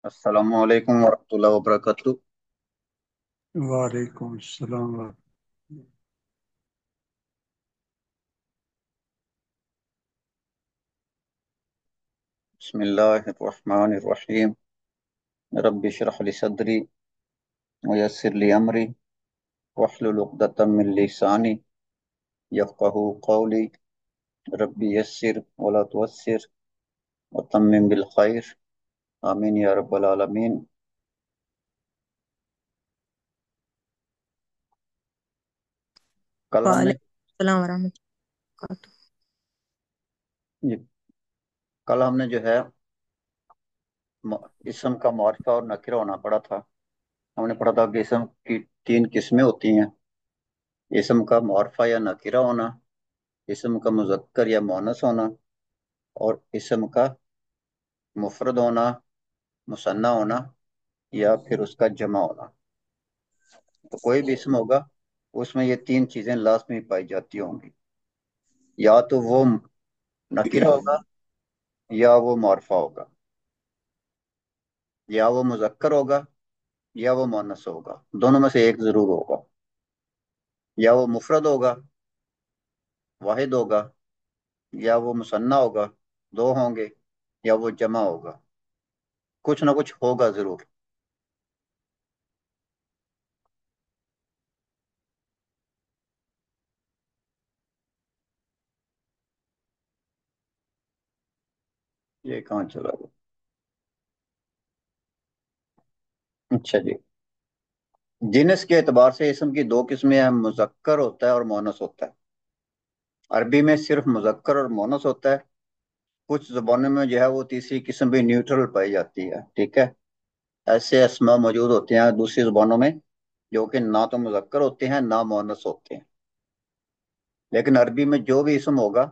अस्सलामु अलैकुम वरहमतुल्लाहि वबरकातुहू। وعلیکم السلام बिस्मिल्लाहिर्रहमानिर्रहीम। रब्बि इश्रह ली सदरी वयस्सिर ली अमरी वहलुल उक़दतम मिन लिसानी यफ़क़हू क़ौली। रब्बी यस्सिर वला तुअस्सिर वतम्मिम बिल खैर। आमीन या रब्बल आलमीन। कल हमने वालेकुम अस्सलाम वरहमतुल्लाहि वबरकातुहू। ये कल हमने जो है इसम का मारिफा और नकिरा होना पड़ा था। हमने पढ़ा था कि इसम की तीन किस्में होती हैं। इसम का मारिफा या नकिरा होना, इसम का मुज़क्कर या मुअन्नस होना, और इसम का मुफरद होना, मुसन्ना होना, या फिर उसका जमा होना। तो कोई भी इसम होगा उसमें ये तीन चीजें लाजमी पाई जाती होंगी। या तो वो नकीरा होगा, या वो मारफा होगा, या वो मुजक्कर होगा, या वो मुअन्नस होगा। दोनों में से एक जरूर होगा। या वो मुफरद होगा, वाहिद होगा, या वो मुसन्ना होगा, दो होंगे, या वो जमा होगा। कुछ ना कुछ होगा जरूर। ये कहाँ चला गया? अच्छा जी। जिनस के एतबार से इसम की दो किस्में हैं, मुजक्कर होता है और मोनस होता है। अरबी में सिर्फ मुजक्कर और मोनस होता है। कुछ जबानों में जो है वो तीसरी किस्म भी न्यूट्रल पाई जाती है। ठीक है। ऐसे अस्मा मौजूद होते हैं दूसरी जबानों में जो कि ना तो मुजक्कर होते हैं ना मोनस होते हैं। लेकिन अरबी में जो भी इसम होगा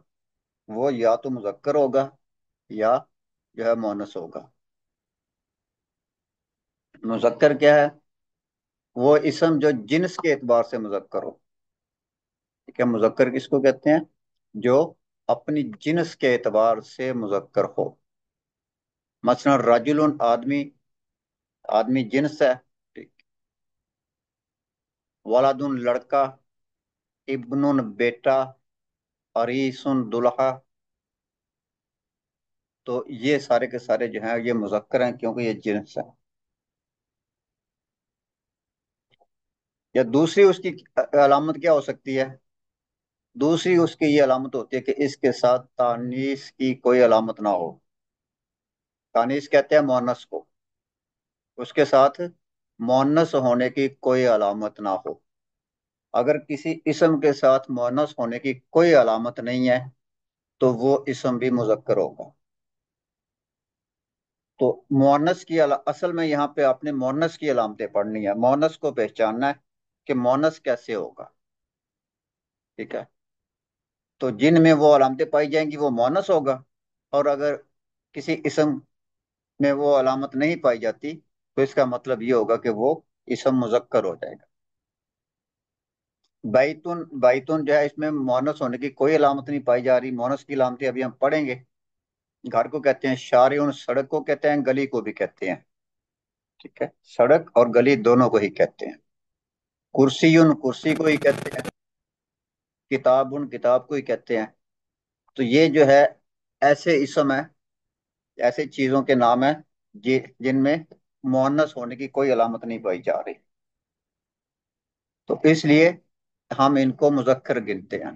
वो या तो मुजक्कर होगा या जो है मोनस होगा। मुजक्कर क्या है? वो इसम जो जिन्स के एतबार से मुजक्कर हो। ठीक है। मुजक्कर किसको कहते हैं? जो अपनी जिन्स के एतबार से मुजक्कर हो। मसलन रजुलन आदमी, आदमी जिन्स है। ठीक। वलादुन लड़का, इब्नुन बेटा, अरीसुन दुल्हा। तो ये सारे के सारे जो हैं ये मुजक्कर हैं क्योंकि ये जिन्स है। या दूसरी उसकी अलामत क्या हो सकती है? दूसरी उसकी ये अलामत होती है कि इसके साथ तानीस की कोई अलामत ना हो। तानीस कहते हैं मोनस को। उसके साथ मोनस होने की कोई अलामत ना हो। अगर किसी इसम के साथ मोनस होने की कोई अलामत नहीं है तो वो इसम भी मुजक्कर होगा। तो मोनस की असल में यहाँ पे आपने मोनस की अलामतें पढ़नी है। मोनस को पहचानना है कि मोनस कैसे होगा। ठीक है। तो जिन में वो अलामतें पाई जाएंगी वो मोनस होगा। और अगर किसी इसम में वो अलामत नहीं पाई जाती तो इसका मतलब ये होगा कि वो इसम मुजक्कर हो जाएगा। बैतुन, बैतुन जो है इसमें मोनस होने की कोई अलामत नहीं पाई जा रही। मोनस की अलामतें अभी हम पढ़ेंगे। घर को कहते हैं शारिउन, सड़क को कहते हैं, गली को भी कहते हैं। ठीक है। सड़क और गली दोनों को ही कहते हैं। कुर्सीयुन, कुर्सी को ही कहते हैं। किताबुन, किताब को ही कहते हैं। तो ये जो है ऐसे इसम है, ऐसे चीजों के नाम है जिनमें मुअन्नस होने की कोई अलामत नहीं पाई जा रही। तो इसलिए हम इनको मुजक्कर गिनते हैं।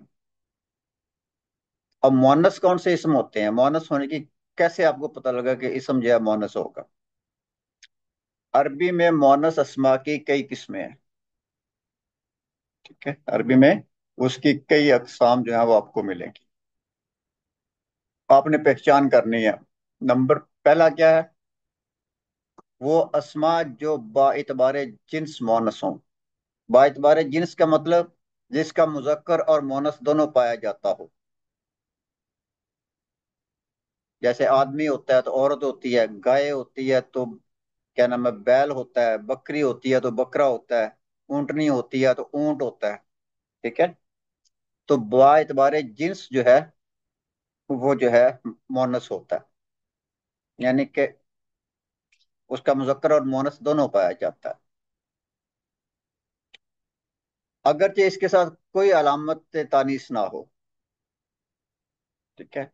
अब मुअन्नस कौन से इसम होते हैं? मुअन्नस होने की कैसे आपको पता लगा कि इसम जो है मुअन्नस होगा? अरबी में मुअन्नस अस्मा की कई किस्में हैं। ठीक है। अरबी में उसकी कई अकसाम जो है वो आपको मिलेंगी। आपने पहचान करनी है। नंबर पहला क्या है? वो अस्मा जो बाइतबारे जिन्स मुअन्नस हों। बाइतबारे जिन्स का मतलब जिसका मुजक्कर और मुअन्नस दोनों पाया जाता हो। जैसे आदमी होता है तो औरत होती है, गाय होती है तो क्या नाम है, बैल होता है, बकरी होती है तो बकरा होता है, ऊंटनी होती है तो ऊंट होता है। ठीक है। तो बाइतबारे जिन्स जो है वो जो है मुअन्नस होता है। यानी कि उसका मुज़क्कर और मुअन्नस दोनों पाया जाता है। अगरचे इसके साथ कोई अलामत तानीस ना हो, ठीक है,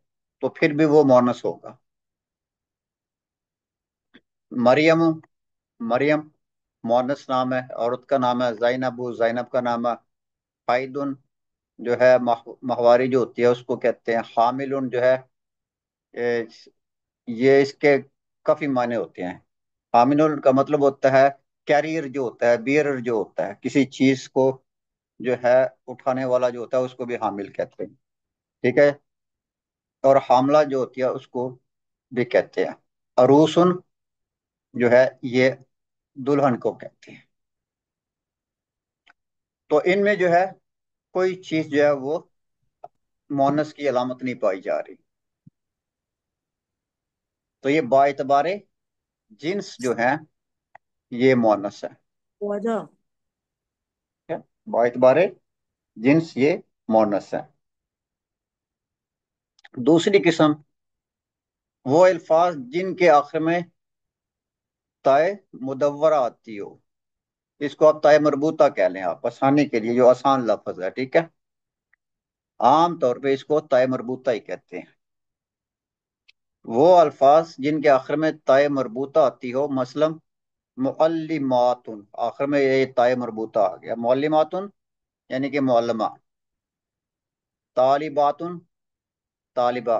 तो फिर भी वो मुअन्नस होगा। मरियम, मरियम मुअन्नस नाम है, औरत का नाम है। ज़ैनबु, ज़ैनब का नाम है। हाइदुन जो है माहवारी जो होती है उसको कहते हैं। हामिलुन जो है, ए, ये इसके काफी मायने होते हैं। हामिलुन का मतलब होता है कैरियर जो होता है, बियरर जो होता है, किसी चीज को जो है उठाने वाला जो होता है उसको भी हामिल कहते हैं, ठीक है। और हामला जो होती है उसको भी कहते हैं। अरूसुन जो है ये दुल्हन को कहते हैं। तो इनमें जो है कोई चीज जो है वो मोनस की अलामत नहीं पाई जा रही। तो ये बाएतबारे जिन्स जो है ये मोनस है, वजह। ठीक है। बाएतबारे जिन्स ये मोनस है। दूसरी किस्म, वो अल्फाज जिनके आखिर में ताए मुदव्वरा आती हो, इसको आप ताए मरबूता कह लें, आप आसानी के लिए, जो आसान लफ्ज है, ठीक है। आम तौर पे इसको ताए मरबूता ही कहते हैं। वो अल्फाज जिनके आखिर में ताए मरबूता आती हो, मसलन मुअल्लिमातुन, आखिर में ये ताए मरबूता आ गया। मुअल्लिमातुन यानी कि मुअल्लिमा। तालिबातुन, तालिबा।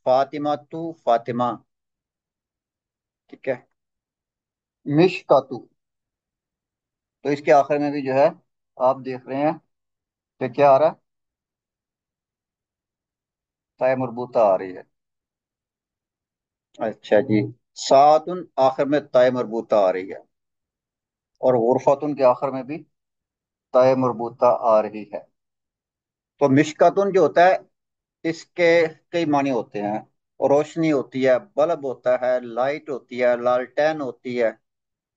फातिमातु, फातिमा, ठीक है। मिशकातु, तो इसके आखिर में भी जो है आप देख रहे हैं कि क्या आ रहा है, ताय मरबूता आ रही है। अच्छा जी। सातुन आखिर में ताय मरबूता आ रही है। और गुरफातुन के आखिर में भी ताय मरबूता आ रही है। तो मिशकातुन जो होता है इसके कई मानी होते हैं। रोशनी होती है, बल्ब होता है, लाइट होती है, लालटेन होती है,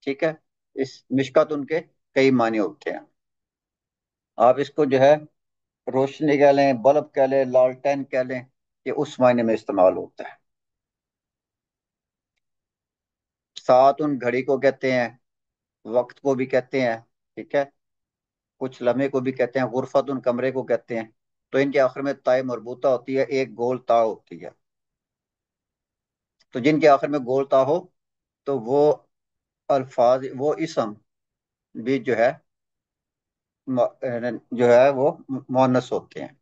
ठीक है। इस मिशकातुन के कई मानी होते हैं। आप इसको जो है रोशनी कह लें, बल्ब कह लें, लालटेन कह लें, ये उस मायने में इस्तेमाल होता है। सात उन घड़ी को कहते हैं, वक्त को भी कहते हैं, ठीक है। कुछ लम्हे को भी कहते हैं, गुरफत उन कमरे को कहते हैं। तो इनके आखिर में ताय मरबूता होती है, एक गोल ता होती है। तो जिनके आखिर में गोल ता हो तो वो अल्फाज, वो इसम भी जो है जो है वो मोनस होते हैं।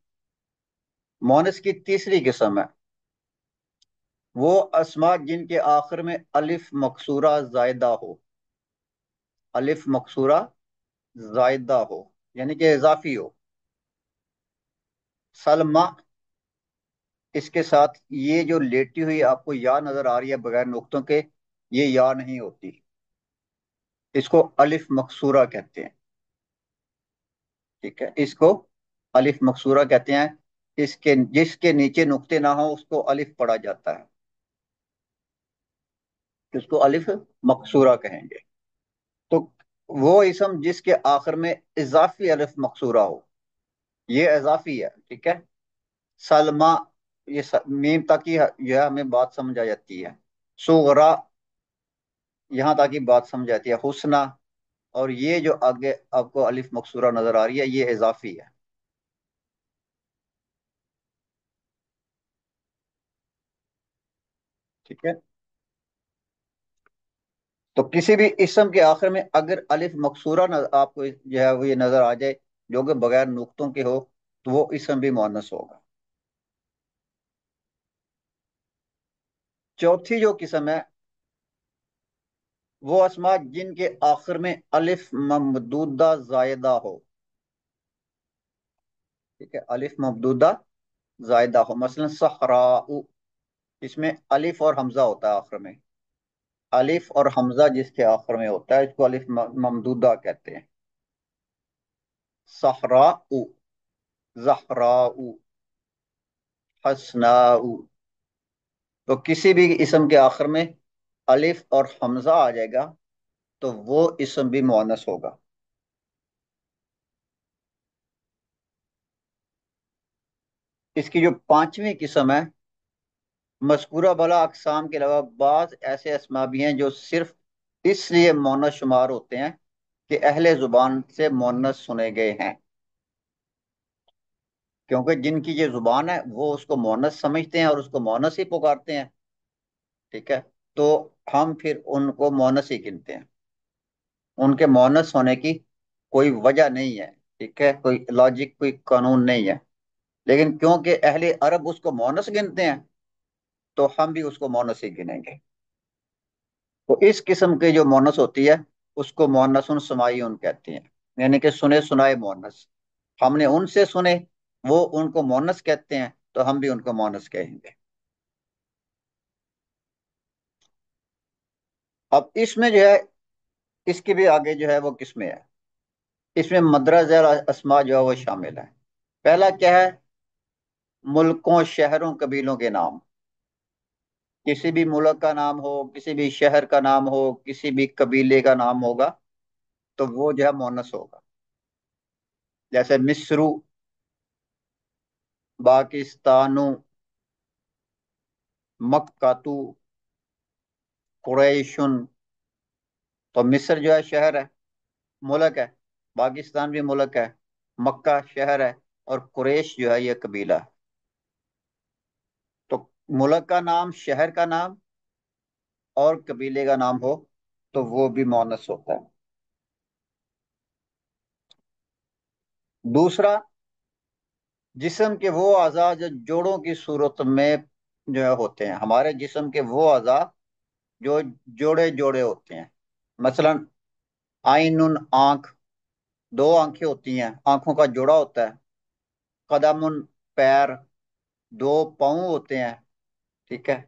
मोनस की तीसरी किस्म है वो अस्मा जिनके आखिर में अलिफ मकसूरा जायदा हो। अलिफ मकसूरा जायदा हो यानी कि इजाफी हो। सलमा, इसके साथ ये जो लेटी हुई आपको या नजर आ रही है बगैर नुक्तों के, ये या नहीं होती, इसको अलिफ मकसूरा कहते हैं, ठीक है। इसको अलिफ मकसूरा कहते हैं। इसके जिसके नीचे नुक्ते ना हो उसको अलिफ पढ़ा जाता है, इसको अलिफ मकसूरा कहेंगे। तो वो इसम जिसके आखिर में इजाफी अलिफ मकसूरा हो, ये इजाफी है, ठीक है। सलमा, ये मीम तक ही यह हमें बात समझ आ जाती है। सुगरा, यहाँ तक ही बात समझ आती है। हुस्ना, और ये जो आगे आपको अलिफ मकसूरा नजर आ रही है ये इजाफी है। ठीक है। तो किसी भी इसम के आखिर में अगर अलिफ मकसूरा आपको जो है वो ये नजर आ जाए जो कि बगैर नुक्तों के हो, तो वो इसम भी मुअन्नस होगा। चौथी जो किस्म है वो अस्मा जिनके आखिर में अलिफ ममदूदा जायदा हो, ठीक है। अलिफ ममदूदा जायदा हो, मसलन सहराउ, इसमें अलिफ और हमजा होता है आखिर में। अलिफ और हमजा जिसके आखिर में होता है इसको अलिफ ममदूदा कहते हैं। सहराउ, जहराउ, हसनाउ। तो किसी भी इसम के आखिर में अलिफ और हमजा आ जाएगा तो वो इसम भी मुअन्नस होगा। इसकी जो पांचवी किस्म है, मज़कूरा बला अकसाम के अलावा बाज ऐसे अस्मा भी हैं जो सिर्फ इसलिए मोनस शुमार होते हैं کہ اہل زبان سے مونس سنے گئے ہیں، کیونکہ جن کی یہ زبان ہے وہ اس کو مونس سمجھتے ہیں اور اس کو مونس ہی پکارتے ہیں، ٹھیک ہے؟ تو ہم پھر ان کو مونس ہی گنتے ہیں، ان کے مونس ہونے کی کوئی وجہ نہیں ہے، ٹھیک ہے؟ کوئی لاجک، کوئی قانون نہیں ہے، لیکن کیونکہ اہل عرب اس کو مونس گنتے ہیں تو ہم بھی اس کو مونس ہی گنیں گے۔ تو اس قسم کے جو مونس ہوتی ہے اس کو مونس سماعیون کہتے ہیں، یعنی کہ سنے سنائے مونس، ہم نے ان سے سنے، وہ ان کو مونس کہتے ہیں تو ہم بھی ان کو مونس کہیں گے۔ اب اس میں جو ہے، اس کے بھی آگے جو ہے وہ قسمیں ہیں، اس میں مدرہ ذیل اسما جو ہے وہ شامل ہے۔ پہلا کیا ہے؟ ملکوں، شہروں، قبیلوں کے نام، کسی بھی ملک کا نام ہو، کسی بھی شہر کا نام ہو، کسی بھی قبیلے کا نام ہوگا تو وہ جو ہے مونس ہوگا، جیسے مصرو، پاکستانو، مکاتو، قریشن۔ تو مصر جو ہے شہر ہے، ملک ہے، پاکستان بھی ملک ہے، مکہ شہر ہے، اور قریش جو ہے یہ قبیلہ ہے۔ تو ملک کا نام، شہر کا نام اور قبیلے کا نام ہو تو وہ بھی مونس ہوتا ہے۔ دوسرا، جسم کے وہ اعضاء جو جوڑوں کی صورت میں جو ہے ہوتے ہیں، ہمارے جسم کے وہ اعضاء جو جوڑے جوڑے ہوتے ہیں، مثلا عین، آنکھ، دو آنکھیں ہوتی ہیں، آنکھوں کا جوڑا ہوتا ہے۔ قدم، پیر، دو پاؤں ہوتے ہیں، ٹھیک ہے؟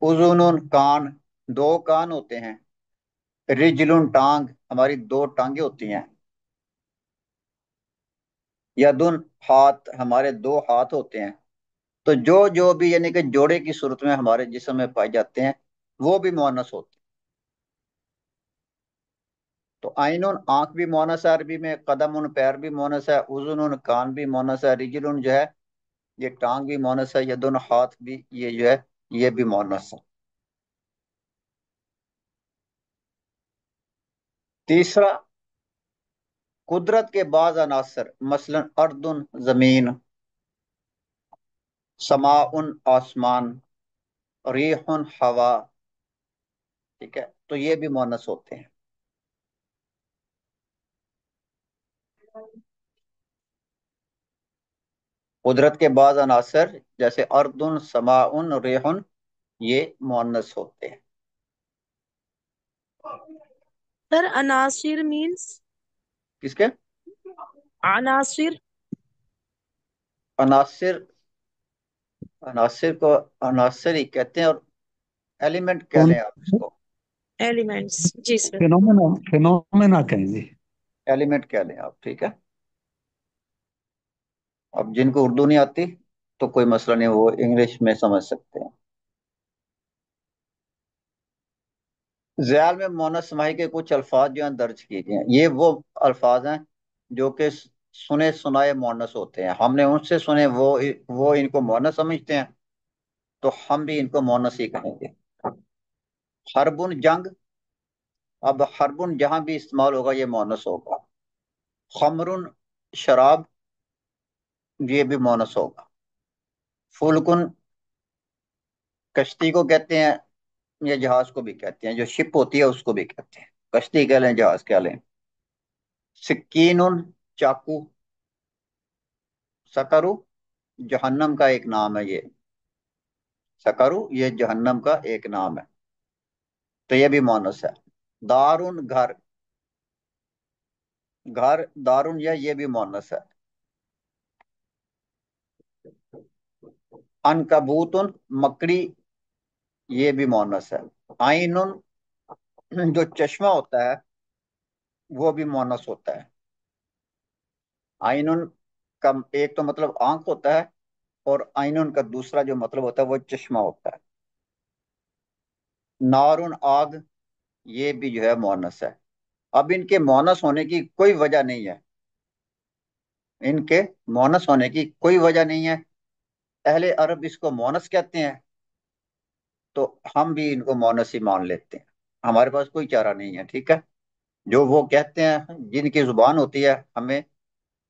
اذن، کان، دو کان ہوتے ہیں۔ رجل، ٹانگ، ہماری دو ٹانگیں ہوتی ہیں۔ یدن، ہاتھ، ہمارے دو ہاتھ ہوتے ہیں۔ تو جو جو بھی یعنی کہ جوڑے کی صورت میں ہمارے جسم میں پائے جاتے ہیں وہ بھی مؤنث ہوتے ہیں۔ تو عین، آنکھ بھی مؤنث ہے عربی میں، قدم، پیر بھی مؤنث ہے، اذن، کان بھی مؤنث ہے، رجل جو ہے یہ ٹانگ بھی مؤنث ہے، یدن، ہاتھ بھی، یہ جو ہے یہ بھی مؤنث ہے۔ تیسرا، قدرت کے بعض عناصر، مثلا اردن، زمین، سماء، آسمان، ریح، ہوا، ٹھیک ہے؟ تو یہ بھی مؤنث ہوتے ہیں۔ قدرت کے بعض عناصر جیسے اردن، سماء، ریح، یہ مؤنث ہوتے ہیں۔ سر عناصر مینس کس کے؟ عناصر؟ عناصر، عناصر کو عناصر ہی کہتے ہیں، اور ایلیمنٹ کہہ کون؟ لیں آپ اس کو، ایلیمنٹس، جی سر۔ فینومینا، فینومینا کہیں جی۔ ایلیمنٹ کہہ لیں آپ، ٹھیک ہے؟ اب جن کو اردو نہیں آتی تو کوئی مسئلہ نہیں، وہ انگلش میں سمجھ سکتے ہیں۔ ذیل میں مؤنث سماعی کے کچھ الفاظ جو ہیں درج کیے گئے ہیں، یہ وہ الفاظ ہیں جو کہ سنے سنائے مؤنث ہوتے ہیں، ہم نے ان سے سنے، وہ ان کو مؤنث سمجھتے ہیں تو ہم بھی ان کو مؤنث ہی کہیں گے۔ حربن، جنگ، اب حربن جہاں بھی استعمال ہوگا یہ مؤنث ہوگا۔ خمرن، شراب، یہ بھی مؤنث ہوگا۔ فلکن، کشتی کو کہتے ہیں، یا جہاز کو بھی کہتے ہیں، جو شپ ہوتی ہے اس کو بھی کہتے ہیں، کشتی کہہ لیں، جہاز کہہ لیں۔ سکین، چاقو، سکرو، جہنم کا ایک نام ہے یہ، سکرو یہ جہنم کا ایک نام ہے، تو یہ بھی مؤنث ہے۔ دارن، گھر، گھر، دارن یہ بھی مؤنث ہے۔ عنکبوت، مکڑی، یہ بھی مؤنث ہے۔ عین، جو چشمہ ہوتا ہے وہ بھی مؤنث ہوتا ہے۔ عین کا ایک تو مطلب آنکھ ہوتا ہے، اور عین کا دوسرا جو مطلب ہوتا ہے وہ چشمہ ہوتا ہے۔ نارن، آگ، یہ بھی جو ہے مؤنث ہے۔ اب ان کے مؤنث ہونے کی کوئی وجہ نہیں ہے، ان کے مؤنث ہونے کی کوئی وجہ نہیں ہے، اہل عرب اس کو مؤنث کہتے ہیں تو ہم بھی ان کو مؤنث ہی مان لیتے ہیں، हमारे पास कोई चारा नहीं है, ठीक है। जो वो कहते हैं, जिनकी जुबान होती है, हमें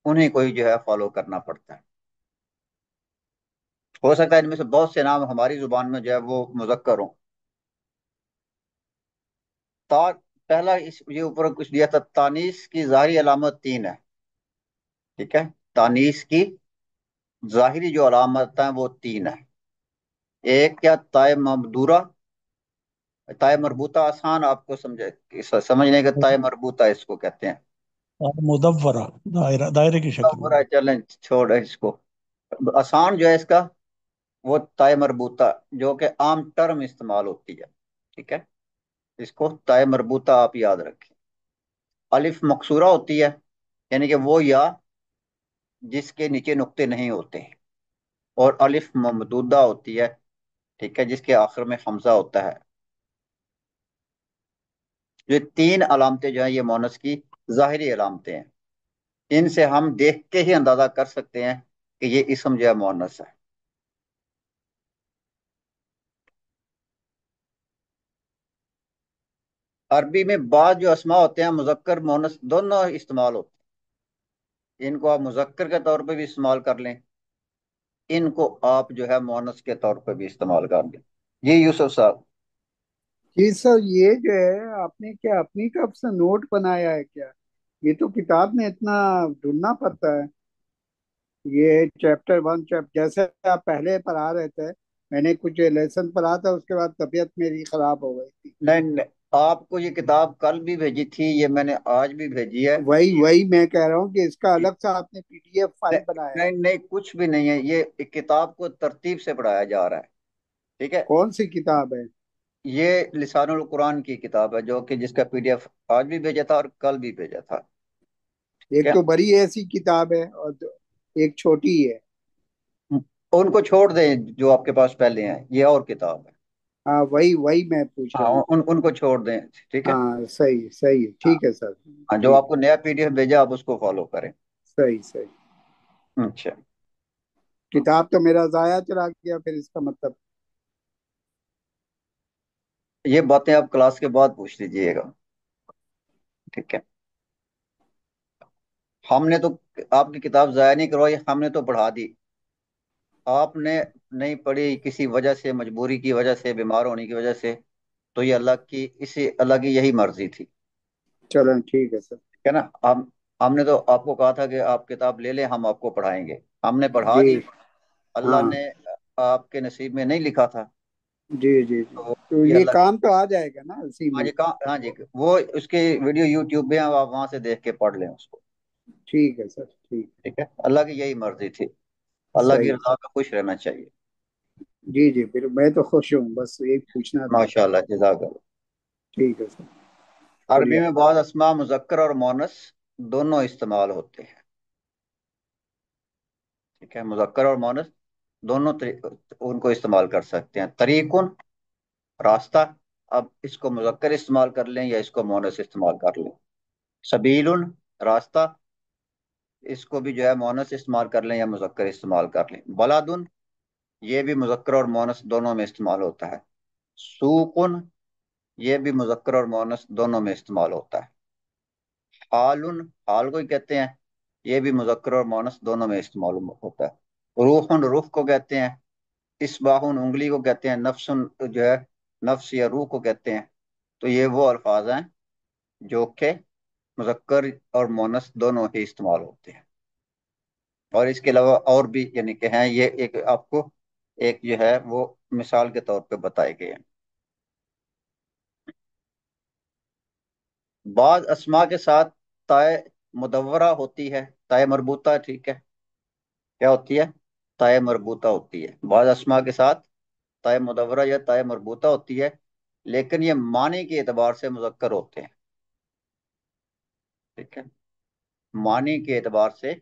उन्हीं को ही जो है फॉलो करना पड़ता है। हो सकता है इनमें से बहुत से नाम हमारी जुबान में जो है वो मुज़क्कर हों। ता पहला इस ये ऊपर कुछ दिया था, तानीस की ज़ाहिरी अलामत तीन है, ठीक है। तानीस की ज़ाहिरी जो अलामत है वो तीन है। एक क्या, ताय मबदूरा, ताय मरबूता आसान आपको समझने का, ताय मरबूता इसको कहते हैं। और मुदव्वरा, दायरा, दायरे की शक्ल अब में। बुरा चलें, छोड़ इसको। आसान जो है इसका, वो ताय मरबूता, जो कि आम टर्म इस्तेमाल होती है, ठीक है। इसको ताय मरबूता आप याद रखें। अलिफ मकसूरा होती है, यानी कि वो या जिसके नीचे नुक्ते नहीं होते। और अलिफ ममदूदा होती है, ठीक है, जिसके आखिर में हमजा होता है। ये तीन अलामतें जो है ये मोनस की जाहिरी अलामतें हैं। इनसे हम देख के ही अंदाजा कर सकते हैं कि ये इसम जो है मोनस है। अरबी में बाद जो अस्मा होते हैं मुजक्कर मोनस दोनों इस्तेमाल होते हैं। इनको आप मुजक्कर के तौर पे भी इस्तेमाल कर लें, इनको आप जो है मोनस के तौर पे भी इस्तेमाल कर लें। जी यूसुफ साहब। जी सर, ये जो है आपने क्या अपनी तरफ से नोट बनाया है क्या? ये तो किताब में इतना ढूंढना पड़ता है। ये चैप्टर वन, चैप्टर जैसे आप पहले पढ़ा रहे थे, मैंने कुछ लेसन पढ़ा था, उसके बाद तबीयत मेरी खराब हो गई थी। नहीं, नहीं, आपको ये किताब कल भी भेजी थी, ये मैंने आज भी भेजी है। वही वही मैं कह रहा हूँ कि इसका अलग से आपने पीडीएफ नहीं, फाइल बनाया है। नहीं, नहीं, कुछ भी नहीं है, ये एक किताब को तरतीब से पढ़ाया जा रहा है, ठीक है। कौन सी किताब है? ये लिसानुल कुरान की किताब है, जो कि जिसका पीडीएफ आज भी भेजा था और कल भी भेजा था, ठीक एक है। तो बड़ी ऐसी किताब है और एक छोटी है। उनको छोड़ दें जो आपके पास पहले हैं, ये और किताब है। हाँ, वही वही मैं पूछ हाँ, रहा हूँ। उनको छोड़ दें, ठीक है। हाँ, सही सही है, हाँ, ठीक है सर। हाँ, जो ठीक। आपको नया पीडीएफ भेजा आप उसको फॉलो करें। सही सही। अच्छा। किताब तो मेरा जाया चला गया फिर, इसका मतलब। ये बातें आप क्लास के बाद पूछ लीजिएगा, ठीक है। हमने तो आपकी किताब जाया नहीं करवाई, हमने तो पढ़ा दी। आपने नहीं पढ़ी किसी वजह से, मजबूरी की वजह से, बीमार होने की वजह से, तो ये अल्लाह की, इसी अल्लाह की यही मर्जी थी, चलो ठीक है सर। ठीक है ना। हमने तो आपको कहा था कि आप किताब ले लें, हम आपको पढ़ाएंगे। हमने पढ़ा जी। दी। अल्लाह हाँ। ने आपके नसीब में नहीं लिखा था, जी जी जी। तो तो ये ये अल्लाह। काम तो आ जाएगा ना इसी हाँ में? जी, कहाँ, हाँ जी, वो उसके वीडियो यूट्यूब पे हैं, आप वहां से देख के पढ़ लें उसको, ठीक है सर, ठीक। ठीक है। अल्लाह की यही मर्जी थी, अल्लाह की सही रजा सर। में खुश रहना चाहिए। जी जी, फिर मैं तो खुश हूँ, बस यही पूछना था। माशाल्लाह, जज़ाकल्लाह। ठीक है सर। अरबी शुक्रिया। में बाद अस्मा मुजक्कर और मोनस दोनों इस्तेमाल होते हैं, ठीक है। मुजक्कर और मोनस दोनों उनको इस्तेमाल कर सकते हैं। तरीकुन, रास्ता, अब इसको मुजक्कर इस्तेमाल कर लें या इसको मोनस इस्तेमाल कर लें। सबीलुन, रास्ता, इसको भी जो है मोनस इस्तेमाल कर लें या मुजक्कर इस्तेमाल कर लें। बलादुन, ये भी मुजक्कर और मोनस दोनों में इस्तेमाल होता है। सूकुन, ये भी मुजक्कर और मोनस दोनों में इस्तेमाल होता है। हालुन, हाल को ही कहते हैं, ये भी मुजक्कर और मोनस दोनों में इस्तेमाल होता है। रूहुन, रूह को कहते हैं। इसबाहुन, उंगली को कहते हैं। नफ्सुन जो है, नफ्स या रूह को कहते हैं। तो ये वो अल्फाज हैं जो कि मुजक्कर और मोनस दोनों ही इस्तेमाल होते हैं। और इसके अलावा और भी यानी कि हैं, ये एक आपको एक जो है वो मिसाल के तौर पे बताए गए हैं। बाद अस्मा के साथ ताय मुदव्वरा होती है, ताय मरबूता, ठीक है। क्या होती है? ताय मरबूता होती है। बाद अस्मा के साथ ताय मुदव्वरा या ताय मरबूता होती है, लेकिन ये मानी के एतबार से मुजक्कर होते हैं, ठीक है। मानी के एतबार से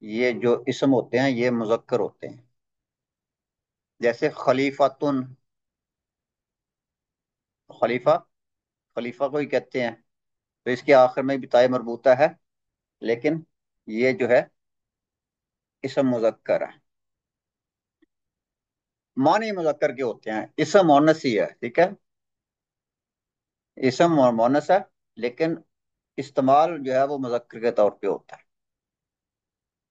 ये जो इसम होते हैं ये मुजक्कर होते हैं। जैसे खलीफातुन, खलीफा, खलीफा को ही कहते हैं। तो इसके आखिर में भी ताय मरबूता है, लेकिन ये जो है इसम मुजक्कर है। मानी मुजक्कर के होते हैं, इसम मुअन्नस ही है, ठीक है। اسم اور مونس ہے، لیکن استعمال جو ہے وہ مذکر کے طور پہ ہوتا ہے۔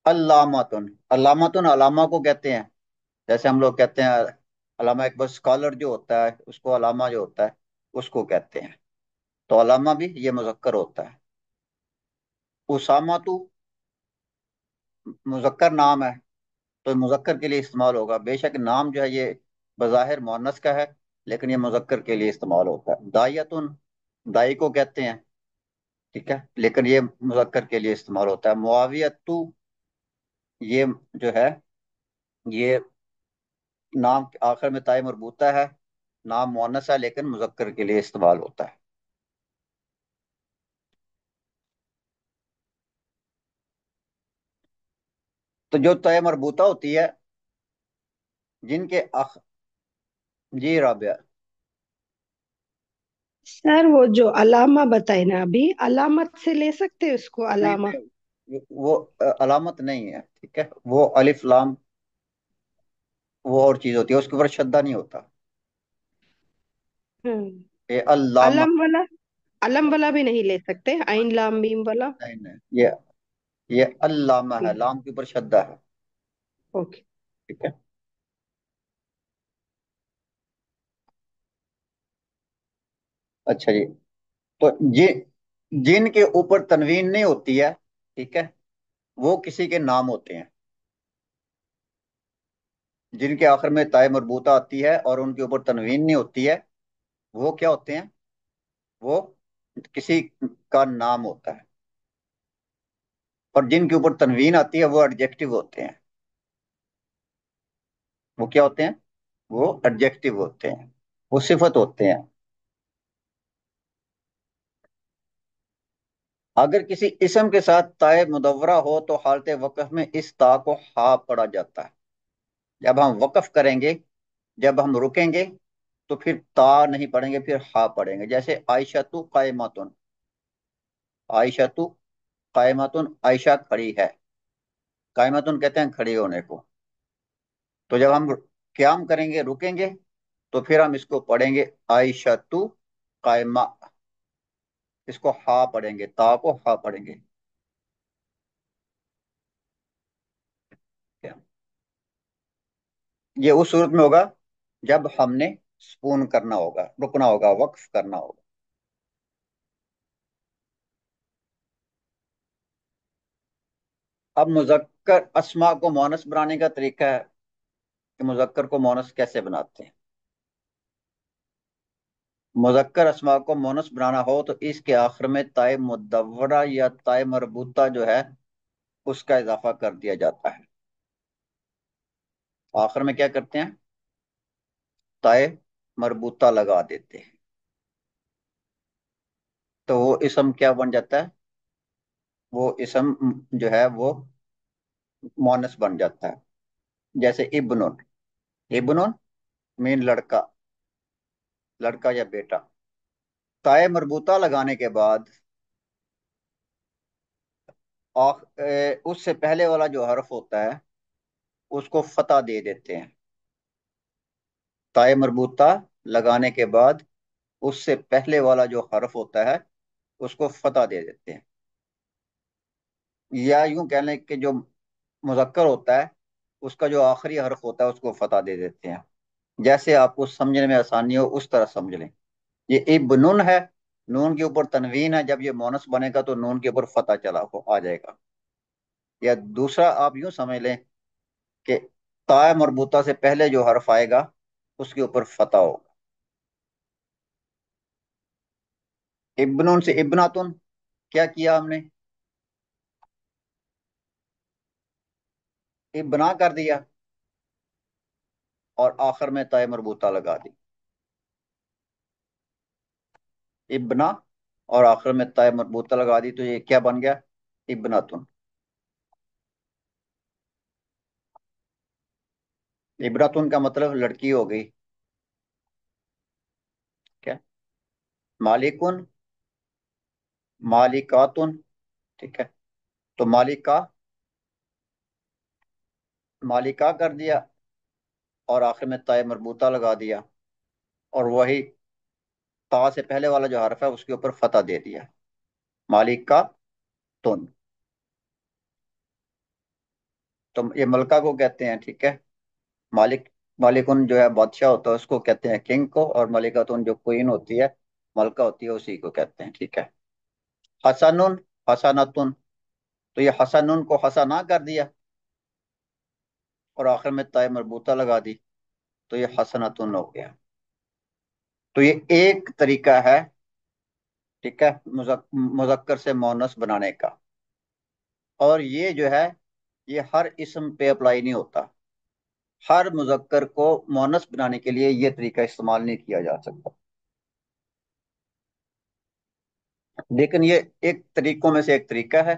علامتن، علامتن علامہ کو کہتے ہیں، جیسے ہم لوگ کہتے ہیں علامہ اقبال اسکالر جو ہوتا ہے اس کو علامہ جو ہوتا ہے اس کو کہتے ہیں، تو علامہ بھی یہ مذکر ہوتا ہے۔ اسامہ تو مذکر نام ہے تو مذکر کے لیے استعمال ہوگا، بے شک نام جو ہے یہ بظاہر مؤنث کا ہے لیکن یہ مذکر کے لیے استعمال ہوتا ہے۔ دایتن، دائی کو کہتے ہیں، ٹھیک ہے، لیکن یہ مذکر کے لیے استعمال ہوتا ہے۔ معاویت تو، یہ جو ہے یہ نام آخر میں تائی مربوطہ ہے، نام مؤنث ہے لیکن مذکر کے لیے استعمال ہوتا ہے۔ تو جو تائی مربوطہ ہوتی ہے جن کے جی رابعہ، سر وہ جو علامہ بتائے نا ابھی، علامت سے لے سکتے ہیں اس کو نہیں علامہ؟ نہیں، وہ علامت نہیں ہے، ٹھیک ہے، وہ الف لام وہ اور چیز ہوتی ہے، اس کے اوپر شدہ نہیں ہوتا، ہوں۔ یہ علامہ۔ علم والا، علم والا بھی نہیں لے سکتے، عین لام میم والا؟ نہیں نہیں، یہ علامہ ہے، لام کے اوپر شدہ ہے، اوکے۔ ٹھیک ہے۔ اچھا جی، تو جن کے اوپر تنوین نہیں ہوتی ہے، ٹھیک ہے، وہ کسی کے نام ہوتے ہیں۔ جن کے آخر میں تائے مربوطہ آتی ہے اور ان کے اوپر تنوین نہیں ہوتی ہے وہ کیا ہوتے ہیں؟ وہ کسی کا نام ہوتا ہے، اور جن کے اوپر تنوین آتی ہے وہ ایڈجیکٹو ہوتے ہیں۔ وہ کیا ہوتے ہیں؟ وہ ایڈجیکٹو ہوتے ہیں، وہ صفت ہوتے ہیں۔ اگر کسی اسم کے ساتھ تائے مدورہ ہو تو حالت وقف میں اس تا کو ہا پڑھا جاتا ہے۔ جب ہم وقف کریں گے، جب ہم رکیں گے تو پھر تا نہیں پڑھیں گے، پھر ہا پڑھیں گے، جیسے عائشہ تو قائمتن، عائشہ تو قائمتن، عائشہ کھڑی ہے، قائمتن کہتے ہیں کھڑی ہونے کو، تو جب ہم قیام کریں گے، رکیں گے، تو پھر ہم اس کو پڑھیں گے عائشہ تو قائمہ، اس کو ہا پڑھیں گے، تا کو ہا پڑھیں گے۔ یہ اس صورت میں ہوگا جب ہم نے سکون کرنا ہوگا، رکنا ہوگا، وقف کرنا ہوگا۔ اب مذکر اسما کو مونس بنانے کا طریقہ ہے کہ مذکر کو مونس کیسے بناتے ہیں۔ مذکر اسما کو مونس بنانا ہو تو اس کے آخر میں تائے مدورہ یا تائے مربوطہ جو ہے اس کا اضافہ کر دیا جاتا ہے۔ آخر میں کیا کرتے ہیں؟ تائے مربوطہ لگا دیتے ہیں، تو وہ اسم کیا بن جاتا ہے؟ وہ اسم جو ہے وہ مونس بن جاتا ہے، جیسے ابن، ابن مین لڑکا، لڑکا یا بیٹا۔ تائے مربوطہ لگانے کے بعد اس سے پہلے والا جو حرف ہوتا ہے اس کو فتح دے دیتے ہیں۔ تائے مربوطہ لگانے کے بعد اس سے پہلے والا جو حرف ہوتا ہے اس کو فتح دے دیتے ہیں، یا یوں کہہ لیں کہ جو مذکر ہوتا ہے اس کا جو آخری حرف ہوتا ہے اس کو فتح دے دیتے ہیں، جیسے آپ کو سمجھنے میں آسانی ہو اس طرح سمجھ لیں۔ یہ ابن ہے، نون کے اوپر تنوین ہے، جب یہ مونس بنے گا تو نون کے اوپر فتح چلا ہو آ جائے گا۔ یا دوسرا آپ یوں سمجھ لیں کہ تا مربوطہ سے پہلے جو حرف آئے گا اس کے اوپر فتح ہوگا۔ ابن سے ابناتن، کیا کیا ہم نے؟ ابنا کر دیا اور آخر میں تا مربوطہ لگا دی، ابنا اور آخر میں تا مربوطہ لگا دی، تو یہ کیا بن گیا؟ ابناتن۔ ابناتن کا مطلب لڑکی ہو گئی، کیا؟ مالکن، مالکاتن، ٹھیک ہے، تو مالکہ، مالکہ کر دیا اور آخر میں تا مربوطہ لگا دیا، اور وہی تا سے پہلے والا جو حرف ہے اس کے اوپر فتح دے دیا، مالک کا تن. تو یہ ملکہ کو کہتے ہیں، ٹھیک ہے. مالک مالکن جو ہے بادشاہ ہوتا ہے اس کو کہتے ہیں کنگ کو، اور ملکاتن جو کوئین ہوتی ہے، ملکہ ہوتی ہے، اسی کو کہتے ہیں، ٹھیک ہے. حسنن، حسنتن، تو یہ حسنن کو حسنا کر دیا اور آخر میں تائے مربوطہ لگا دی، تو یہ حسنتن ہو گیا. تو یہ ایک طریقہ ہے، ٹھیک ہے، مذکر سے مونس بنانے کا. اور یہ جو ہے یہ ہر اسم پہ اپلائی نہیں ہوتا. ہر مذکر کو مونس بنانے کے لیے یہ طریقہ استعمال نہیں کیا جا سکتا، لیکن یہ ایک طریقوں میں سے ایک طریقہ ہے،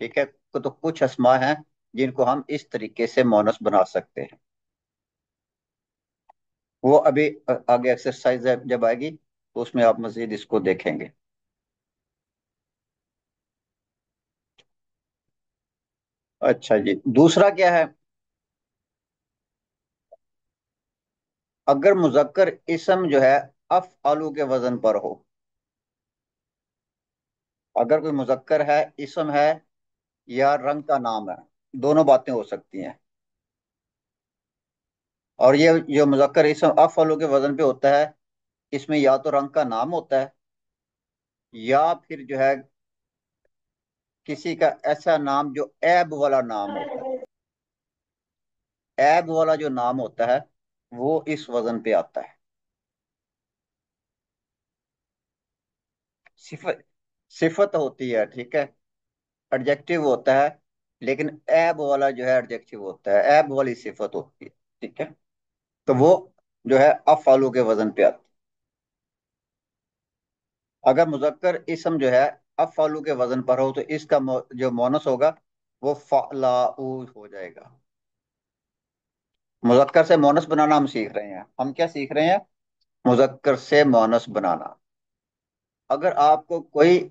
ٹھیک ہے. تو کچھ اسماء ہیں جن کو ہم اس طریقے سے مونس بنا سکتے ہیں. وہ ابھی آگے ایکسرسائز جب آئے گی تو اس میں آپ مزید اس کو دیکھیں گے. اچھا جی، دوسرا کیا ہے؟ اگر مذکر اسم جو ہے افعلو کے وزن پر ہو. اگر کوئی مذکر ہے، اسم ہے، یا رنگ کا نام ہے، دونوں باتیں ہو سکتی ہیں. اور یہ جو مذکر اسم افعلو کے وزن پہ ہوتا ہے، اس میں یا تو رنگ کا نام ہوتا ہے، یا پھر جو ہے کسی کا ایسا نام جو عیب والا نام ہوتا ہے. عیب والا جو نام ہوتا ہے وہ اس وزن پہ آتا ہے. صفت صفت ہوتی ہے، ٹھیک ہے، ایڈجیکٹو ہوتا ہے، لیکن عیب والا جو ہے ایڈجیکٹو ہوتا ہے، عیب والی صفت ہوتی ہے، ٹھیک ہے. تو وہ جو ہے افعلو کے وزن پہ آتی ہے. اگر مذکر اسم جو ہے افعلو کے وزن پر ہو تو اس کا جو مونس ہوگا وہ فعلاؤ ہو جائے گا. مذکر سے مونس بنانا ہم سیکھ رہے ہیں. ہم کیا سیکھ رہے ہیں؟ مذکر سے مونس بنانا. اگر آپ کو کوئی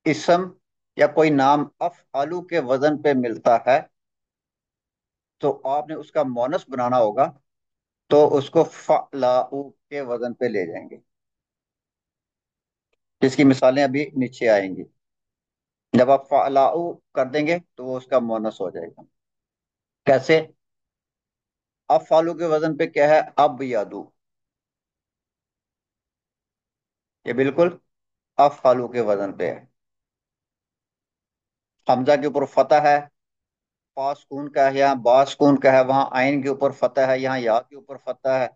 اسم یا کوئی نام افعلو کے وزن پہ ملتا ہے تو آپ نے اس کا مونس بنانا ہوگا، تو اس کو فعلاؤ کے وزن پہ لے جائیں گے، جس کی مثالیں ابھی نیچے آئیں گی. جب آپ فعلاؤ کر دیں گے تو وہ اس کا مونس ہو جائے گا. کیسے؟ افعلو کے وزن پہ کیا ہے؟ اب یادو، یہ بالکل افعلو کے وزن پہ ہے. حمزہ کے اوپر فتح ہے، فا سکون کا ہے، یہاں با سکون کا ہے، وہاں عین کے اوپر فتح ہے، یہاں یا کے اوپر فتح ہے،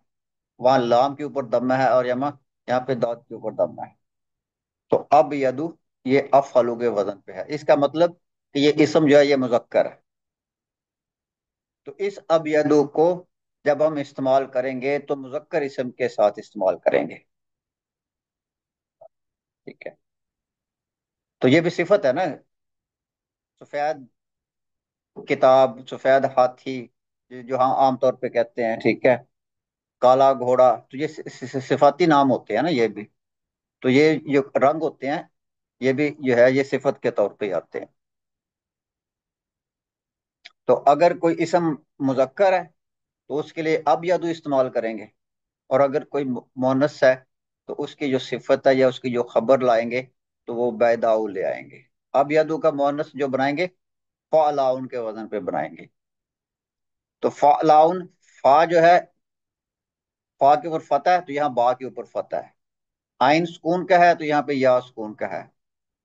وہاں لام کے اوپر دمہ ہے، اور یہاں پہ داد کے اوپر دمہ ہے. تو اب یدو یہ افعلو کے وزن پہ ہے. اس کا مطلب کہ یہ اسم جو ہے یہ مذکر ہے. تو اس اب یدو کو جب ہم استعمال کریں گے تو مذکر اسم کے ساتھ استعمال کریں گے، ٹھیک ہے. تو یہ بھی صفت ہے نا، سفید کتاب، سفید ہاتھی، جو ہم عام طور پہ کہتے ہیں، ٹھیک ہے، کالا گھوڑا، تو یہ صفاتی نام ہوتے ہیں نا یہ بھی. تو یہ جو رنگ ہوتے ہیں یہ بھی جو ہے یہ صفت کے طور پہ ہی آتے ہیں. تو اگر کوئی اسم مذکر ہے تو اس کے لیے اب یادو استعمال کریں گے، اور اگر کوئی مونس ہے تو اس کی جو صفت ہے یا اس کی جو خبر لائیں گے تو وہ بیداؤ لے آئیں گے. اب یادو کا مونس جو بنائیں گے فعلاؤن کے وزن پہ بنائیں گے. تو فعلاؤن، فا جو ہے فا کے اوپر فتح ہے تو یہاں با کے اوپر فتح ہے، آئین سکون کا ہے تو یہاں پہ یا سکون کا ہے،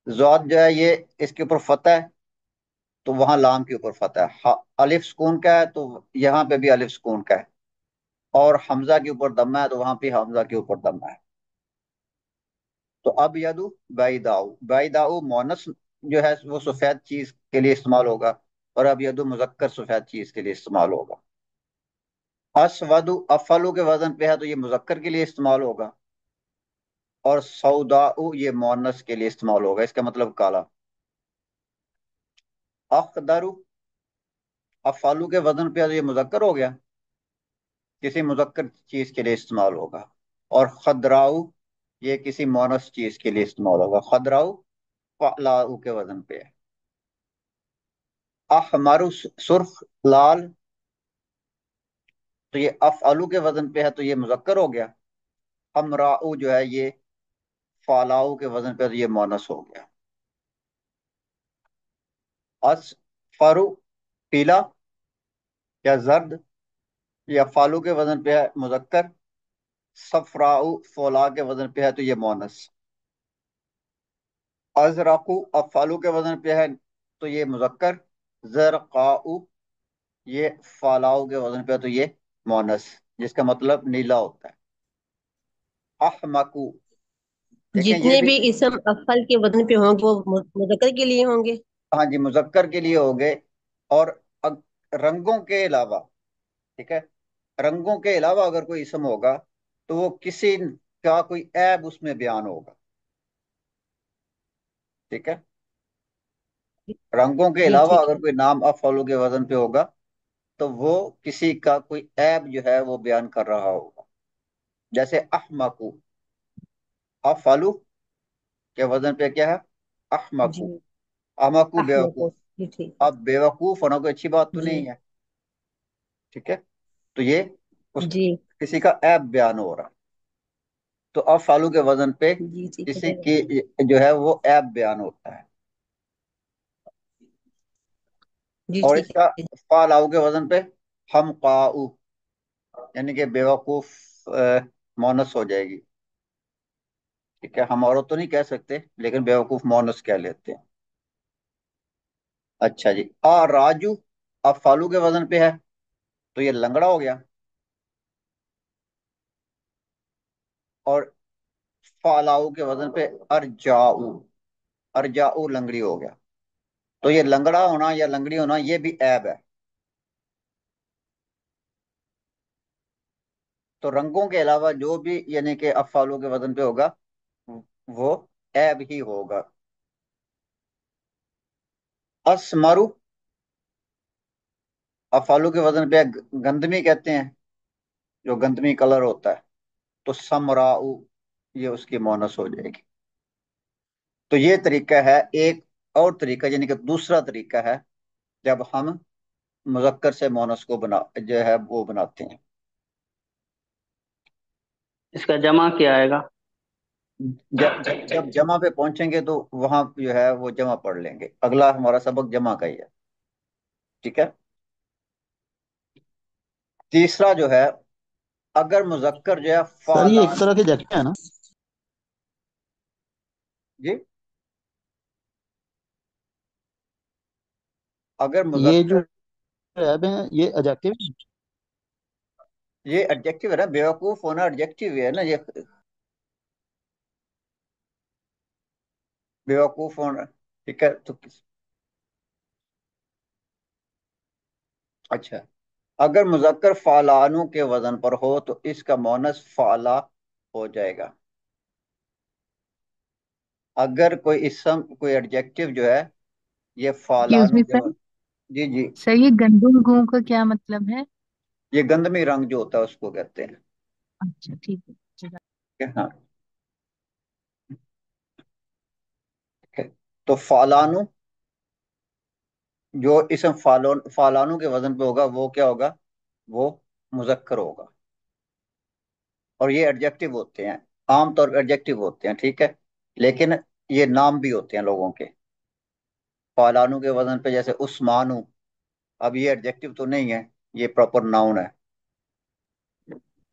زود جو ہے یہ اس کے اوپر فتح ہے تو وہاں لام کے اوپر فتح ہے، الف سکون کا ہے تو یہاں پہ بھی الف سکون کا ہے، اور حمزہ کے اوپر دمہ ہے تو وہاں پہ حمزہ کے اوپر دمہ ہے. تو اب یدو بیداؤ، بیداؤ مونس جو ہے وہ سفید چیز کے لیے استعمال ہوگا، اور اب یدو مذکر سفید چیز کے لیے استعمال ہوگا. اسودو افعلو کے وزن پہ ہے تو یہ مذکر کے لیے استعمال ہوگا، اور سوداؤ یہ مونس کے لیے استعمال ہوگا، اس کا مطلب کالا. اخضرو افعلو کے وزن پہ ہے تو یہ مذکر ہو گیا، کسی مذکر چیز کے لیے استعمال ہوگا. اور خضراؤ یہ کسی مونس چیز کے لیے استعمال ہوگا. خضراؤ فعلاؤ کے وزن پہ ہے. احمر سرخ لال، تو یہ افعلو کے وزن پہ ہے تو یہ مذکر ہو گیا. حمراؤ جو ہے یہ फालाऊ के वजन पे तो ये मोनस हो गया। असफरू पीला या जर्द, या फालू के वजन पे है मुजक्कर। सफराऊ फोला के वजन पे है तो ये मोनस। अजरकू अब फालू के वजन पे है तो ये मुजक्कर। जरकाऊ ये फालाऊ के वजन पे है तो ये मोनस, जिसका मतलब नीला होता है। अहमकू, देखें ये जितने भी। भी इसम अफल के वजन पे होंगे वो मुजक्कर के लिए होंगे। हाँ जी, मुजक्कर के लिए हो गए। और रंगों के अलावा, ठीक है, रंगों के अलावा अगर कोई इसम होगा तो वो किसी का कोई ऐब उसमें बयान होगा। ठीक है, रंगों के जी अलावा ठीक अगर है। कोई नाम अफअलु के वजन पे होगा तो वो किसी का कोई ऐब जो है वो बयान कर रहा होगा। जैसे अहमकू, अफअलु के वजन पे क्या है? जी अहमकू। अहमकू अहमद को। बेवकूफ। जी ठीक है। अब बेवकूफ होना कोई अच्छी बात तो जी नहीं है। ठीक है, तो ये उस जी किसी का ऐब बयान हो रहा। तो अफअलु के वजन पे जी ठीक किसी है। की जो है वो ऐब बयान होता है। जी और ठीक इसका है। फालाऊ के वजन पे हम काऊ, यानी कि बेवकूफ मोनस हो जाएगी। ठीक है, हम औरत तो नहीं कह सकते लेकिन बेवकूफ मोनस कह लेते हैं। अच्छा जी, आ राजू अब फालू के वजन पे है तो ये लंगड़ा हो गया। और फालाऊ के वजन पे अरजाऊ, अरजाऊ लंगड़ी हो गया। तो ये लंगड़ा होना या लंगड़ी होना ये भी ऐब है। तो रंगों के अलावा जो भी यानी कि अफालू के वजन पे होगा वो ऐब ही होगा। असमरु अफालू के वजन पे गंदमी कहते हैं, जो गंदमी कलर होता है। तो समराऊ ये उसकी मोनस हो जाएगी। तो ये तरीका है। एक और तरीका यानी कि दूसरा तरीका है जब हम मुजक्कर से मोनस को बना जो है वो बनाते हैं। इसका जमा क्या आएगा? जब जमा पे पहुंचेंगे तो वहां जो है वो जमा पढ़ लेंगे। अगला हमारा सबक जमा का ही है। ठीक है, तीसरा जो है, अगर मुजक्कर जो है सर ये एक फालान। तरह के जख्म है ना? जी, अगर ये जो मुजक्कर, ऐब है ये एडजेक्टिव है? ये एडजेक्टिव है ना, बेवकूफ होना एडजेक्टिव है ना ये। बेवकूफ होना, ठीक है तो अच्छा, अगर मुजक्कर फालानू के वजन पर हो तो इसका मोनस फाला हो जाएगा। अगर कोई इसम कोई एडजेक्टिव जो है ये एक्सक्यूज फालानू मी के सर। जी जी, सर ये गंदुम घू का क्या मतलब है? ये गंधमी रंग जो होता है उसको कहते हैं। अच्छा ठीक है। अच्छा, ठीक है, हाँ, ठीक है। तो फालानू, जो इसम फालानू के वजन पे होगा वो क्या होगा? वो मुजक्कर होगा। और ये एडजेक्टिव होते हैं, आमतौर पर एडजेक्टिव होते हैं। ठीक है, लेकिन ये नाम भी होते हैं लोगों के। फालानू के वजन पे जैसे उस्मानू, अब ये एडजेक्टिव तो नहीं है, ये प्रॉपर नाउन है।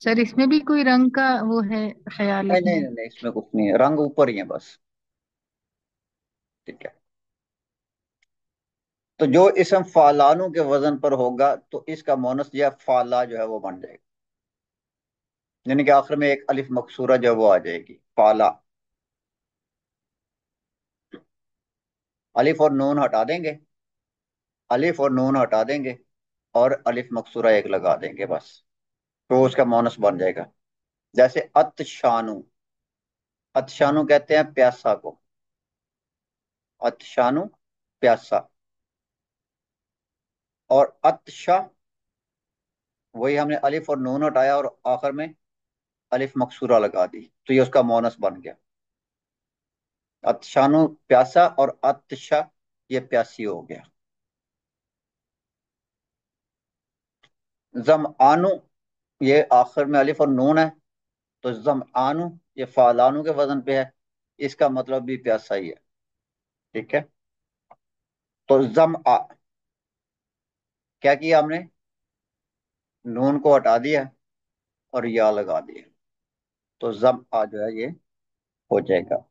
सर इसमें भी कोई रंग का वो है ख्याल नहीं नहीं अपने? नहीं नहीं, इसमें कुछ नहीं है, रंग ऊपर ही है बस। ठीक है, तो जो इसम फालानू के वजन पर होगा तो इसका मोनस या फाला जो है वो बन जाएगा। यानी कि आखिर में एक अलिफ मकसूरा जो है वो आ जाएगी, फाला। अलिफ और नून हटा देंगे, अलिफ और नून हटा देंगे और अलिफ मकसूरा एक लगा देंगे बस, तो उसका मोनस बन जाएगा। जैसे अतशानु, अतशानु कहते हैं प्यासा को, अतशानु प्यासा। और अतशा, वही हमने अलिफ और नून हटाया और आखिर में अलिफ मकसूरा लगा दी तो ये उसका मोनस बन गया। अतशानु प्यासा और अतशा ये प्यासी हो गया। जम आनु, ये आखिर में अलिफ और नून है तो जम आनु ये फालानु के वजन पे है इसका मतलब भी प्यासा ही है। ठीक है, तो जम आ क्या किया हमने, नून को हटा दिया और या लगा दिया, तो जम आ जो है ये हो जाएगा।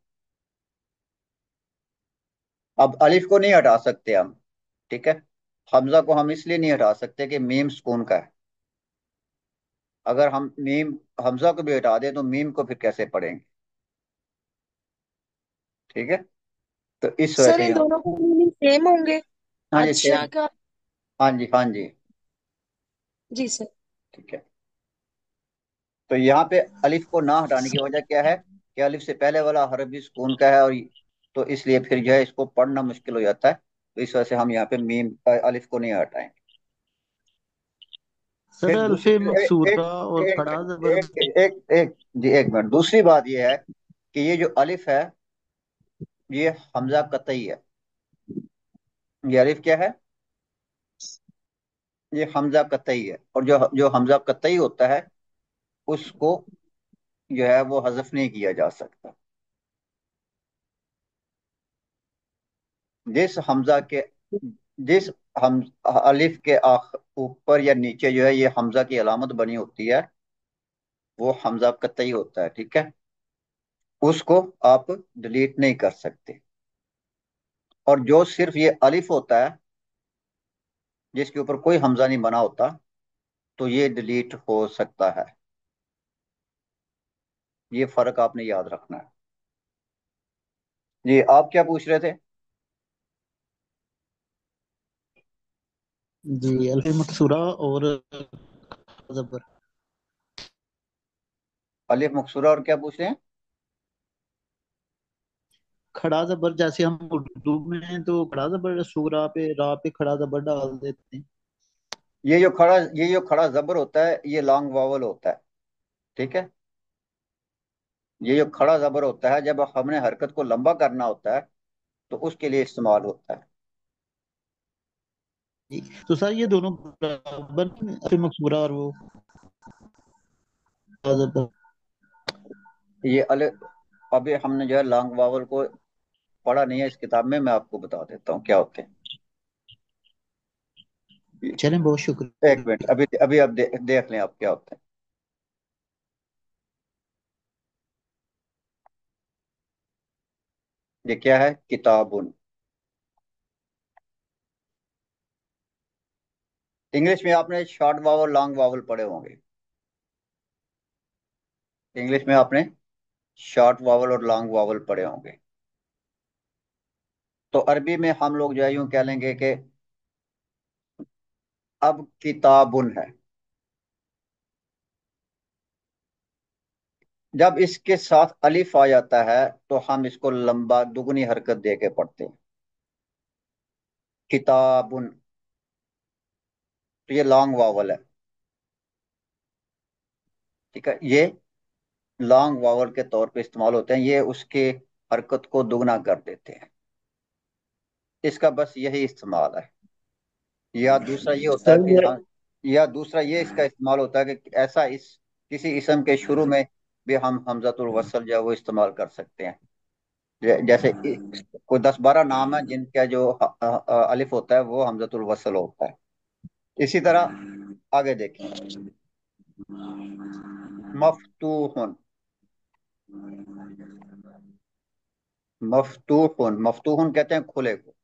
अब अलिफ को नहीं हटा सकते हम। ठीक है, हमजा को हम इसलिए नहीं हटा सकते कि मीम सुकून का है। अगर हम मीम हमजा को भी हटा दें तो मीम को फिर कैसे पढ़ेंगे। ठीक है, तो इस वजह सर से इन यहाँ, दोनों के मीनिंग सेम होंगे? हाँ जी अच्छा सेम, का। हाँ जी हाँ जी। जी सर। ठीक है, तो यहाँ पे अलिफ को ना हटाने की वजह क्या है कि अलिफ से पहले वाला हर्फ भी सुकून का है, और तो इसलिए फिर जो है इसको पढ़ना मुश्किल हो जाता है। तो इस वजह से हम यहाँ पे मीम अलिफ को नहीं हटाएंगे। सर फिर दूसरी अल्फे एक मकसूरा और एक खड़ा जबर एक एक एक जी एक मिनट, दूसरी बात यह है कि ये जो अलिफ है ये हमजा कतई है। ये अलिफ क्या है, ये हमजा कतई है, और जो जो हमजा कतई होता है उसको जो है वो हजफ नहीं किया जा सकता। जिस हमजा के जिस हम अलिफ के ऊपर या नीचे जो है ये हमजा की अलामत बनी होती है वो हमजा कतई होता है। ठीक है, उसको आप डिलीट नहीं कर सकते। और जो सिर्फ ये अलिफ होता है जिसके ऊपर कोई हमजा नहीं बना होता तो ये डिलीट हो सकता है। ये फर्क आपने याद रखना है। जी आप क्या पूछ रहे थे। जी अल्फे मकसूरा और जबर। अलिफ मकसूरा और क्या पूछ रहे हैं। खड़ा जबर जैसे हम उर्दू में तो खड़ा जबर सूरा पे रा पे खड़ा जबर डाल देते हैं। ये जो खड़ा जबर होता है ये लॉन्ग वावल होता है। ठीक है, ये जो खड़ा जबर होता है जब हमने हरकत को लंबा करना होता है तो उसके लिए इस्तेमाल होता है। जी तो सर ये दोनों बराबर नहीं? अल्फे मकसूरा और वो खड़ा जबर। ये अल अभी हमने जो है लॉन्ग वावल को पढ़ा नहीं है इस किताब में, मैं आपको बता देता हूँ क्या होते हैं। चलें बहुत एक मिनट, शुक्रिया। अभी अभी आप देख लें आप क्या होते हैं। ये क्या है, किताबुन। इंग्लिश में आपने शॉर्ट वावल लॉन्ग वावल पढ़े होंगे। इंग्लिश में आपने शॉर्ट वावल और लॉन्ग वावल पढ़े होंगे। तो अरबी में हम लोग जो है यूं कह लेंगे कि अब किताबुन है। जब इसके साथ अलिफ आ जाता है तो हम इसको लंबा दुगनी हरकत दे के पढ़ते हैं, किताबुन। तो ये लॉन्ग वावल है। ठीक है, ये लॉन्ग वावल के तौर पे इस्तेमाल होते हैं, ये उसके हरकत को दुगना कर देते हैं। इसका बस यही इस्तेमाल है। या दूसरा ये होता है सर कि ये हम या दूसरा ये इसका इस्तेमाल होता है कि ऐसा इस किसी इसम के शुरू में भी हम हमजतुल वसल जो है वो इस्तेमाल कर सकते हैं। जैसे कोई 10-12 नाम है जिनका जो अलिफ होता है वो हमजतुल वसल होता है। इसी तरह आगे देखें, मफतूहुन। मफतूहुन, मफतूहुन कहते हैं खुले को।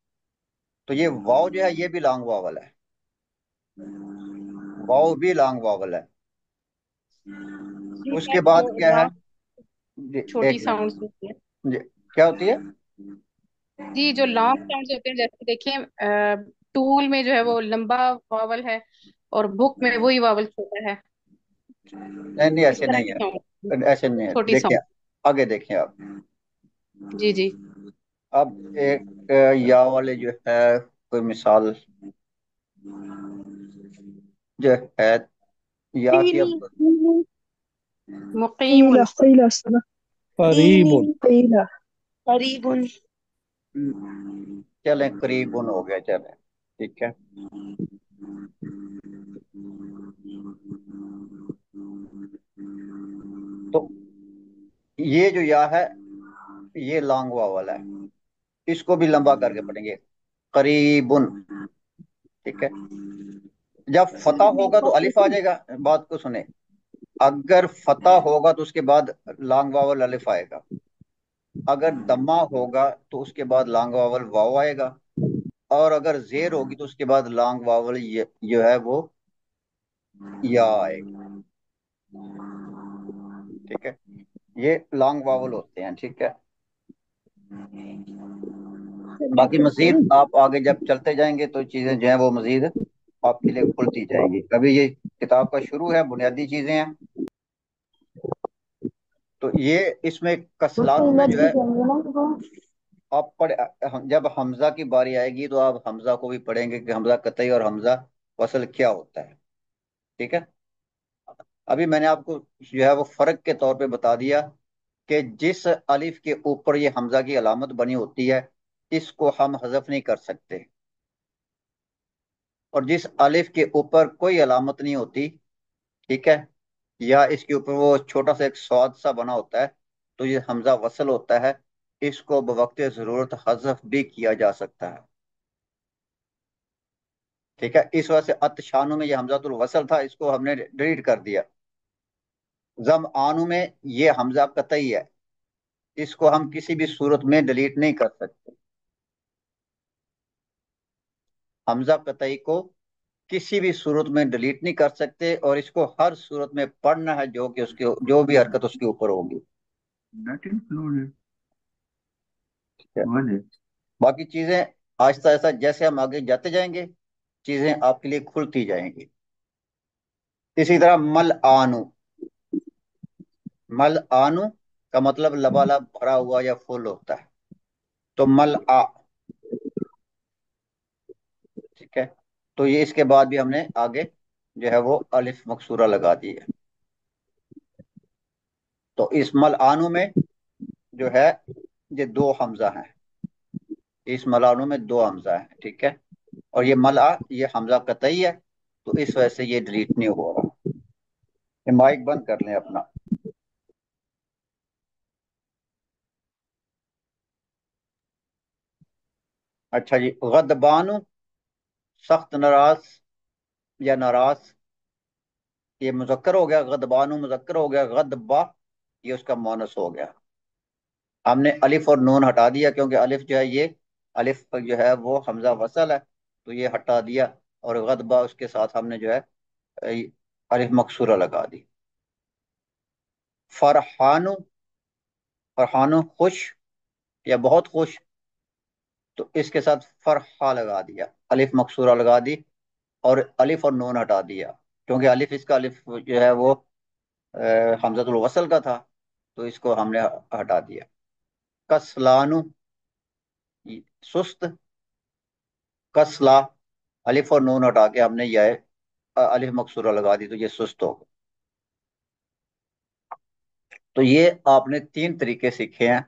तो ये वाव जो है ये भी लॉन्ग वावल है, वाव भी लॉन्ग वावल है। जी उसके सर बाद जो क्या है, रा जी, छोटी एक मिनट, साउंड्स होती है। जी, क्या होती है। जी जो लॉन्ग साउंड्स होते हैं जैसे देखिए टूल में जो है वो लंबा वावल है और बुक में वही वावल छोटा है। नहीं नहीं इस ऐसे तरह नहीं की साउंड, है, ऐसे नहीं है, छोटी देखिए साउंड। आगे देखिए आप। जी जी। अब एक या वाले जो है कोई मिसाल जो है, या की अब मुकीमुन। قيل الصلاة قریب قيل करीबुन। चलें करीबन हो गया, चलें ठीक है। तो ये जो या है ये लॉन्ग वावल है, इसको भी लंबा करके पढ़ेंगे, करीबुन। ठीक है, जब फतह होगा तो अलिफ आ जाएगा। बात को सुने, अगर फतह होगा तो उसके बाद लॉन्ग वावल अलिफ आएगा, अगर दम्मा होगा तो उसके बाद लॉन्ग वावल वाव आएगा, और अगर जेर होगी तो उसके बाद लॉन्ग वावल जो है वो या आएगा। ठीक है, ये लॉन्ग वावल होते हैं। ठीक है, बाकी मजीद आप आगे जब चलते जाएंगे तो चीजें जो है वो मजीद आपके लिए खुलती जाएंगी। अभी ये किताब का शुरू है, बुनियादी चीजें हैं। तो ये इसमें कसलानों में जो है आप जब हमजा की बारी आएगी तो आप हमजा को भी पढ़ेंगे कि हमजा कतई और हमजा वसल क्या होता है। ठीक है, अभी मैंने आपको जो है वो फर्क के तौर पे बता दिया कि जिस अलिफ के ऊपर ये हमजा की अलामत बनी होती है इसको हम हजफ नहीं कर सकते, और जिस अलिफ के ऊपर कोई अलामत नहीं होती, ठीक है, या इसके ऊपर वो छोटा सा एक स्वाद सा बना होता है, तो ये हमजा वसल होता है, इसको बवक्त जरूरत हजफ भी किया जा सकता है। ठीक है, इस वजह से अतशानु में ये हमजातुल वसल था, इसको हमने डिलीट कर दिया। जम आनु में ये हमजा कतई है, इसको हम किसी भी सूरत में डिलीट नहीं कर सकते। हमजा कतई को किसी भी सूरत में डिलीट नहीं कर सकते, और इसको हर सूरत में पढ़ना है जो कि उसके जो भी हरकत उसके ऊपर होगी। नॉट इंक्लूडेड ठीक है? वन है। बाकी चीजें आहिस्ता आहिस्ता जैसे हम आगे जाते जाएंगे चीजें आपके लिए खुलती जाएंगी। इसी तरह मल आनु, मल आनु का मतलब लबालब भरा हुआ या फुल होता है, तो मल आ। ठीक है, तो ये इसके बाद भी हमने आगे जो है वो अलिफ मकसूरा लगा दी है। तो इस मल आनु में जो है ये दो हमजा हैं, इस मलानु में दो हमजा हैं। ठीक है, और ये मल आ ये हमजा कतई है, तो इस वजह से ये डिलीट नहीं हो रहा। ये माइक बंद कर लें अपना। अच्छा जी, गदबानु सख्त नाराज या नाराज, ये मुजक्कर हो गया, गदबानु मुजक्कर हो गया, गदबा ये उसका मोनस हो गया। हमने अलिफ और नून हटा दिया क्योंकि अलिफ जो है ये अलिफ जो है वो हमजा वसल है, तो ये हटा दिया, और गदबा उसके साथ हमने जो है अलिफ मकसूरा लगा दी। फरहानु, फरहानु खुश या बहुत खुश, तो इसके साथ फरहा लगा दिया, अलिफ मकसूरा लगा दी, और अलिफ और नून हटा दिया क्योंकि अलिफ इसका अलिफ जो है वो हमजतुल वसल का था, तो इसको हमने हटा दिया। कसलानु सुस्त, कसला अलिफ और नून हटा के हमने यह अलिफ मकसूरा लगा दी, तो ये सुस्त हो गया। तो ये आपने तीन तरीके सीखे हैं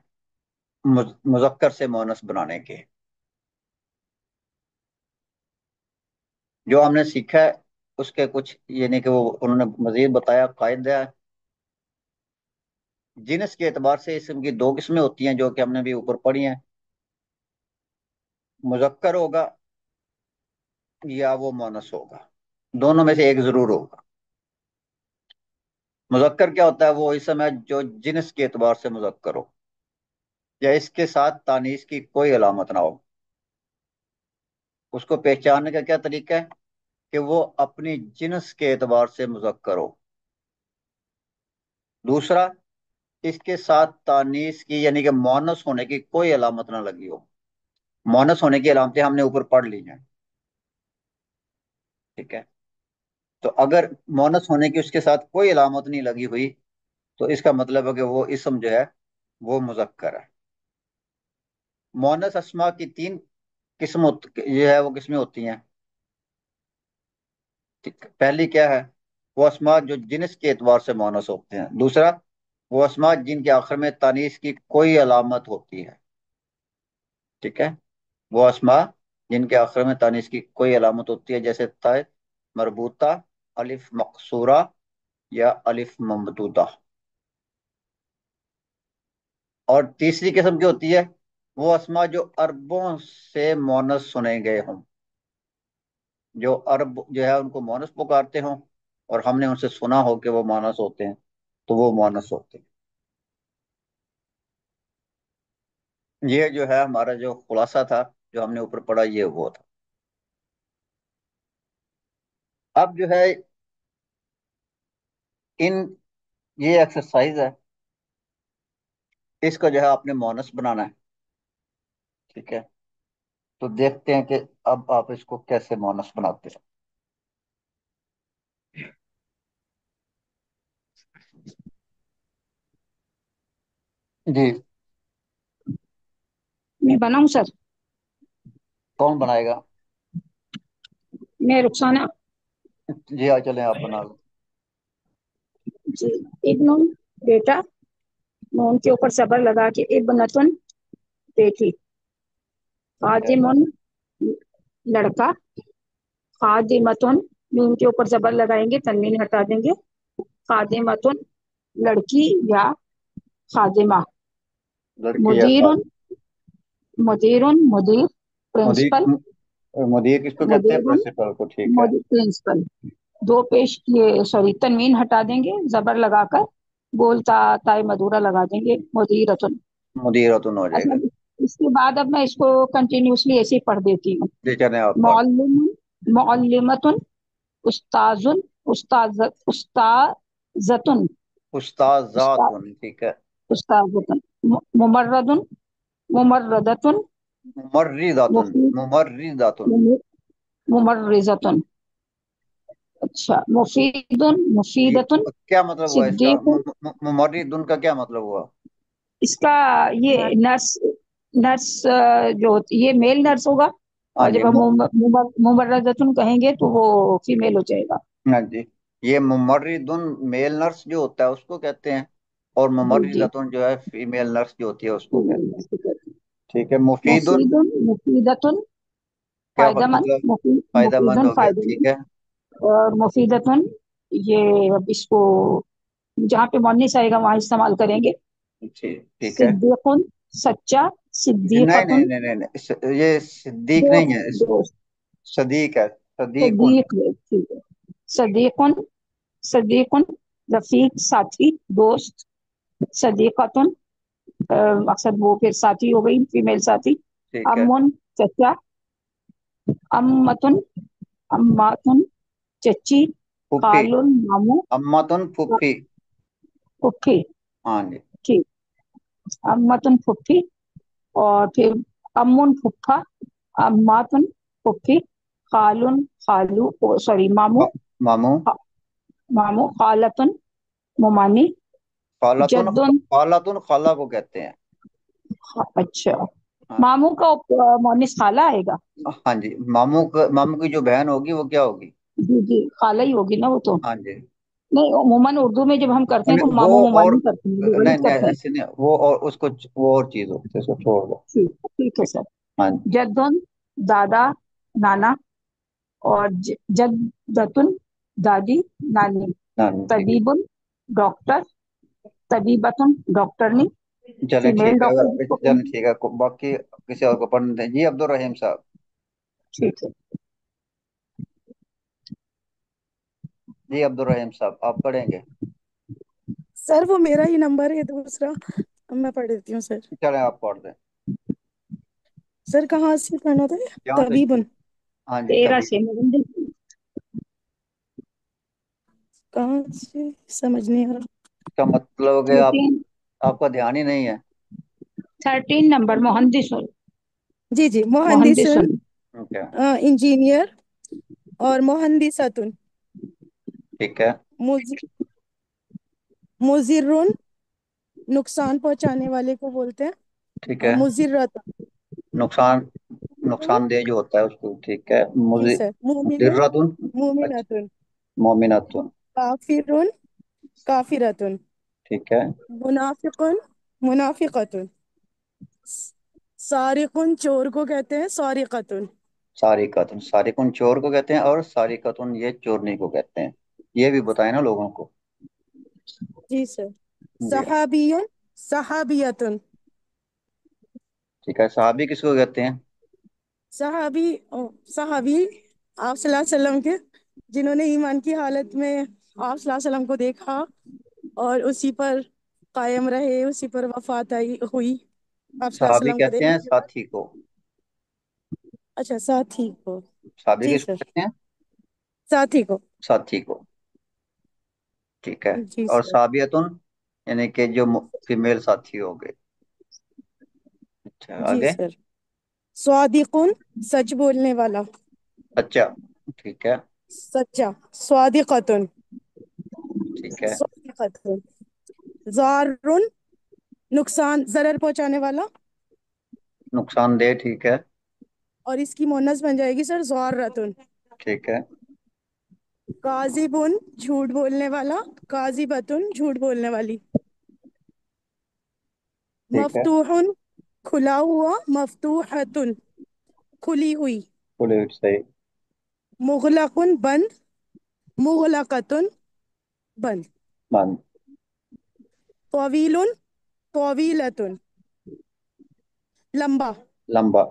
मुजक्कर से मोनस बनाने के। जो हमने सीखा है उसके कुछ ये नहीं कि वो उन्होंने मजीद बताया कायदा है। जिनस के एतबार से इसम की दो किस्में होती हैं जो कि हमने भी ऊपर पढ़ी हैं, मुजक्कर होगा या वो मोनस होगा, दोनों में से एक जरूर होगा। मुजक्कर क्या होता है, वो इसम है जो जिनस के एतबार से मुजक्कर हो, या इसके साथ तानीस की कोई अलामत ना हो। उसको पहचानने का क्या तरीका है कि वो अपनी जिनस के एतबार से मुजक्कर हो। दूसरा, इसके साथ तानीस की यानी कि मोनस होने की कोई अलामत ना लगी हो। मोनस होने की अलामतें हमने ऊपर पढ़ ली हैं। ठीक है, तो अगर मोनस होने की उसके साथ कोई अलामत नहीं लगी हुई तो इसका मतलब है कि वो इसम जो है वो मुजक्कर है। मोनस अस्मा की तीन किस्म ये है वो किस्में होती हैं। ठीक, पहली क्या है, वो अस्मा जो जिन्स के एतबार से मोनस होते हैं। दूसरा, वो अस्मा जिनके आखिर में तानीस की कोई अलामत होती है। ठीक है, वो अस्मा जिनके आखिर में तानीस की कोई अलामत होती है, जैसे तय मरबूता, अलिफ मकसूरा या अलिफ ममदूदा। और तीसरी किस्म की होती है वो अस्मा जो अरबों से मोनस सुने गए हों, जो अरब जो है उनको मोनस पुकारते हों और हमने उनसे सुना हो कि वो मोनस होते हैं, तो वो मोनस होते हैं। ये जो है हमारा जो खुलासा था जो हमने ऊपर पढ़ा, ये वो था। अब जो है इन ये एक्सरसाइज है, इसका जो है आपने मोनस बनाना है। ठीक है, तो देखते हैं कि अब आप इसको कैसे मोनस बनाते हैं। जी, मैं बनाऊं सर? कौन बनाएगा? मैं रुखसाना। जी हाँ, चलें आप बना लो। जी। इब्नुन बेटा, नून के ऊपर सबर लगा के इब्नतुन बेटी, ठीक है, फातिमुन लड़का, खादिमतुन नून के ऊपर जबर लगाएंगे, तनवीन हटा देंगे, खादिमतुन लड़की या खादिमा, लड़की या मुदीरुन खादिम। मुदीरुन मुदीर, प्रिंसिपल, मुदीर, मुदीर किसको कहते हैं? मुदीरुन प्रिंसिपल को। ठीक है, प्रिंसिपल। दो पेश ये सॉरी तनवीन हटा देंगे, जबर लगाकर बोलता ताई मधुरा लगा देंगे, मुदीरतुन। मुदीरतुन हो अच्छा, जाएगा। इसके बाद अब मैं इसको कंटिन्यूसली ऐसे ही पढ़ देती हूँ। जी चलें आप पढ़। मौल्लिमुन मौल्लिमतुन, उस्ताजुन उस्ताजतुन उस्ता, उस्ताजातुन। ठीक है, उस्ताजतुन, मुमर्रदुन मुमर्रदतुन, मुमर्रिदातुन। मुफीद मुमर्रिदातुन। मुमर्रिजतुन। अच्छा, मुफीदुन ये मुफीदतुन, क्या मतलब हुआ इसका? सिद्दीकुन। मुमर्रिदुन का क्या मतलब हुआ? इसका ये नर्स, नर्स जो होती ये मेल नर्स होगा, हाँ और जी, जब हम मुमर्रदतुन कहेंगे तो वो फीमेल हो जाएगा। हाँ जी, ये मुमर्रिदुन मेल नर्स जो होता है उसको कहते हैं, और जी जी, मुमर्रिदातुन जो है फीमेल नर्स जो होती है उसको फीमेल कहते हैं। नर्स को कहते हैं। ठीक है, मुफीदुन मुफीदुन मुफीदतुन, क्या फायदेमंद, मतलब? फायदेमंद मुफीदुन हो गया। ठीक फायदेमंद, है, और मुफीदतुन ये अब इसको जहाँ पे मुअन्निस आएगा वहां इस्तेमाल करेंगे। ठीक ठीक है। सिद्दीकुन सच्चा, नहीं नहीं सिद्दीकतुन नहीं नहीं नहीं, ये सिद्दीक नहीं दोस्त, है, दोस्त, सदीक है, सदीकुन। सदीक है, ठीक है। सदीकुन सदीकुन रफीक साथी, दोस्त। सदीकतुन अक्सर वो फिर साथी हो गई, फीमेल साथी। ठीक है, अम्मुन चचा, अम्मतुन अम्मातुन चची, फूफी। खालुन मामू, अम्मातुन फूफी। फुफ्फी, हाँ जी, ठीक। अम्मतुन फुफ्फी, और फिर अम्मुन फुफ्फा, अम्मातुन फुफ्फी, खालुन खालू, सॉरी मामू, मामू। खा- मामू, खालतुन मुमानी, खालातुन, जद्दुन। खालातुन खाला को कहते हैं। अच्छा, हाँ, मामू का मोनिस खाला आएगा? हाँ जी, मामू की जो बहन होगी वो क्या होगी? जी जी, खाला ही होगी ना वो तो। हाँ जी। नहीं, उमूमन उर्दू में जब हम करते हैं तो वो मामू और मुमानी करते हैं, नहीं विपरीत नहीं करते हैं। ऐसे नहीं, वो और उसको वो और चीज होती है, उसको छोड़ दो। ठीक, ठीक है सर। हाँ जी, जद्दुन दादा नाना, और जद्दतुन दादी नानी। हाँ जी, ठीक तबीबुन डॉक्टर, तबीबतुन डॉक्टरनी, है। चले फीमेल ठीक है, डॉक्टर अगर जिसको चले कहेंगे। ठीक है, बाकी किसी और को पढ़ने दें। जी अब्दुल रहीम साहब। ठीक है। जी अब्दुल रहीम साहब आप पढ़ेंगे? सर वो मेरा ही नंबर है दूसरा, अब मैं पढ़ देती हूँ सर। चले आप पढ़ दें। सर कहाँ से पढ़ना था? यहाँ से तबीबन। हाँ जी, 13 तभी से मुहंदिस, कहाँ से समझ नहीं आ रहा। इसका मतलब है आप 13, आपका ध्यान ही नहीं है। 13 नंबर मुहंदिस, जी जी, मोहंदिसन, मुहंदिसन। ओके, इंजीनियर, और मोहंदिसतुन, ठीक है, मुज मुजिरुन, नुकसान पहुंचाने वाले को बोलते हैं, ठीक और है। मुजिरतुन। नुकसान, नुकसानदेह जो होता है उसको। ठीक है, जी मुझे सर, मुमिनुन, मुदिर्रतुन। अच्छा, मुमिनतुन, मोमिनतुन। काफिरुन, काफिरतुन, ठीक है, मुनाफिकुन, मुनाफिकतुन, सारिकुन चोर को कहते हैं, सारिकतुन। सारिकतुन। सारिकुन चोर को कहते हैं, और सारिकतुन ये चोरनी को कहते हैं। ये भी बताए ना लोगों को। जी सर। जी हाँ। सहाबियुन, सहाबियतुन, ठीक है। सहाबी किसको कहते हैं? सहाबी सहाबी आप सल्लल्लाहु अलैहि वसल्लम के, जिन्होंने ईमान की हालत में आप सल्लल्लाहु अलैहि वसल्लम को देखा और उसी पर कायम रहे, उसी पर वफात आई हुई आप सल्लल्लाहु अलैहि सहाबी वसल्लम को कहते देखने हैं के बाद। साथी को। अच्छा, साथी को। सहाबी जी किसको सर, कहते हैं? साथी को। साथी को। ठीक है। जी और सर। साबियतुन यानी कि जो फीमेल साथी हो गए। अच्छा, जी आगे। सर। स्वादिकुन, सच बोलने वाला। अच्छा, ठीक है। सच्चा। स्वादिकतुन। ठीक है। स्वादिकतुन। जारुन, नुकसान जरर पहुंचाने वाला। नुकसानदेह, ठीक है। और इसकी मोनस बन जाएगी सर ज़ारतुन। ठीक है। काजिबुन, झूठ बोलने वाला। काजिबतुन, झूठ बोलने वाली। ठीक है। मफतूहुन, खुला हुआ। मफतूहतुन, खुली हुई। पुलिस सही। मुगलकुन, बंद। मुगलकतुन, बंद। मान। तवीलुन, तवीलतुन, लंबा। लंबा।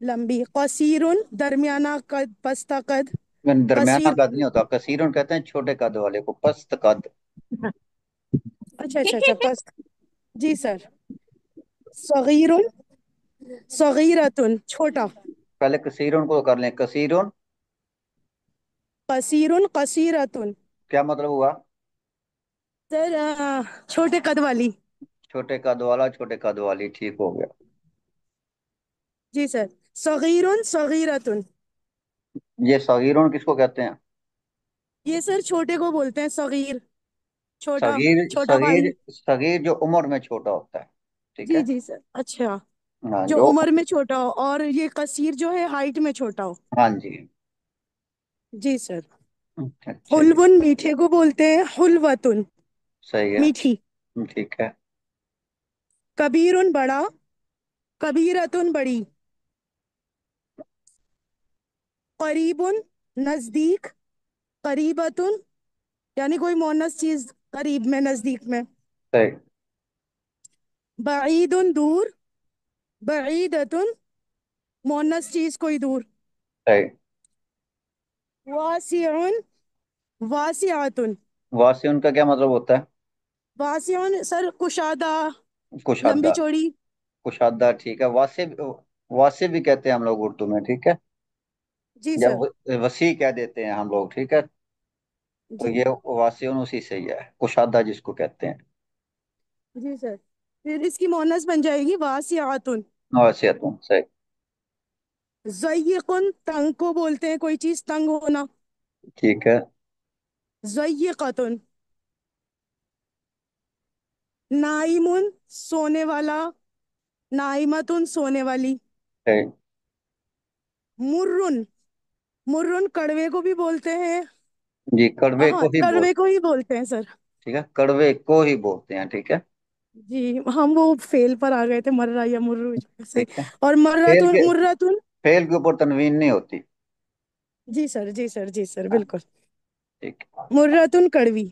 लंबी। कसीरुन, दरमियाना कद, पस्ता कद। दरमियाना कसीर। कद नहीं होता, कसीरुन कहते हैं छोटे कद वाले को, पस्त कद। अच्छा अच्छा अच्छा, पस्त। जी सर। सगीरुन, सगीरतुन, छोटा। पहले कसीरुन को कर लें। कसीरुन कसीरुन, कसीरतुन। क्या मतलब हुआ? सर छोटे कद वाली। छोटे कद वाला, छोटे कद वाली, ठीक हो गया। जी सर। सगीरुन, सगीरतुन। ये सगीरुन किसको कहते हैं? ये सर छोटे को बोलते हैं सगीर। छोटा। सगीर, छोटा सगीर, भाई। सगीर जो उम्र में छोटा होता है। ठीक जी है। जी सर, अच्छा। हाँ जो जो। उम्र में छोटा हो, और ये कसीर जो है हाइट में छोटा हो। हाँ जी। जी सर। अच्छा जी। हुलवुन, मीठे को बोलते हैं हुलवतुन। सही है। मीठी। ठीक है। कबीरुन, बड़ा। कबीरतुन, बड़ी। करीबुन, नजदीक। करीबतुन, यानी कोई मोनस चीज करीब में, नजदीक में। सही। बईदुन, दूर। बईदतुन, मोनस चीज कोई दूर। सही। वासिउन, वासिआतुन। वासिउन का क्या मतलब होता है? वासिउन सर कुशादा, लंबी कुशादा। चौड़ी। कुशादा, ठीक है। वासे, वासे भी कहते हैं हम लोग उर्दू में, ठीक है। जी या सर। वसी कह देते हैं हम लोग, ठीक है। तो जी। ये वासिउन उसी से ही है, कुशादा जिसको कहते हैं। जी सर। फिर इसकी मोनस बन जाएगी वासिआतुन। वासियतुन, सही। ज़य्यकुन, तंग को बोलते हैं, कोई चीज तंग होना। ठीक है। ज़य्यकतुन। नाइमुन, सोने वाला। नाइमतुन, सोने वाली। सही। मुर्रुन, मुर्रुन कड़वे को भी बोलते हैं। जी, कड़वे हाँ, को ही बोल। कड़वे को ही बोलते हैं सर। ठीक है, कड़वे को ही बोलते हैं, ठीक है। जी, हम वो फेल पर आ गए थे, मर्रा या मुर्रू सही। ठीक है। और फेल मर्रातुन, के, मुर्रातुन। फेल के ऊपर तनवीन नहीं होती। जी सर, जी सर, जी सर, हाँ, बिल्कुल। ठीक है। मुर्रातुन, कड़वी।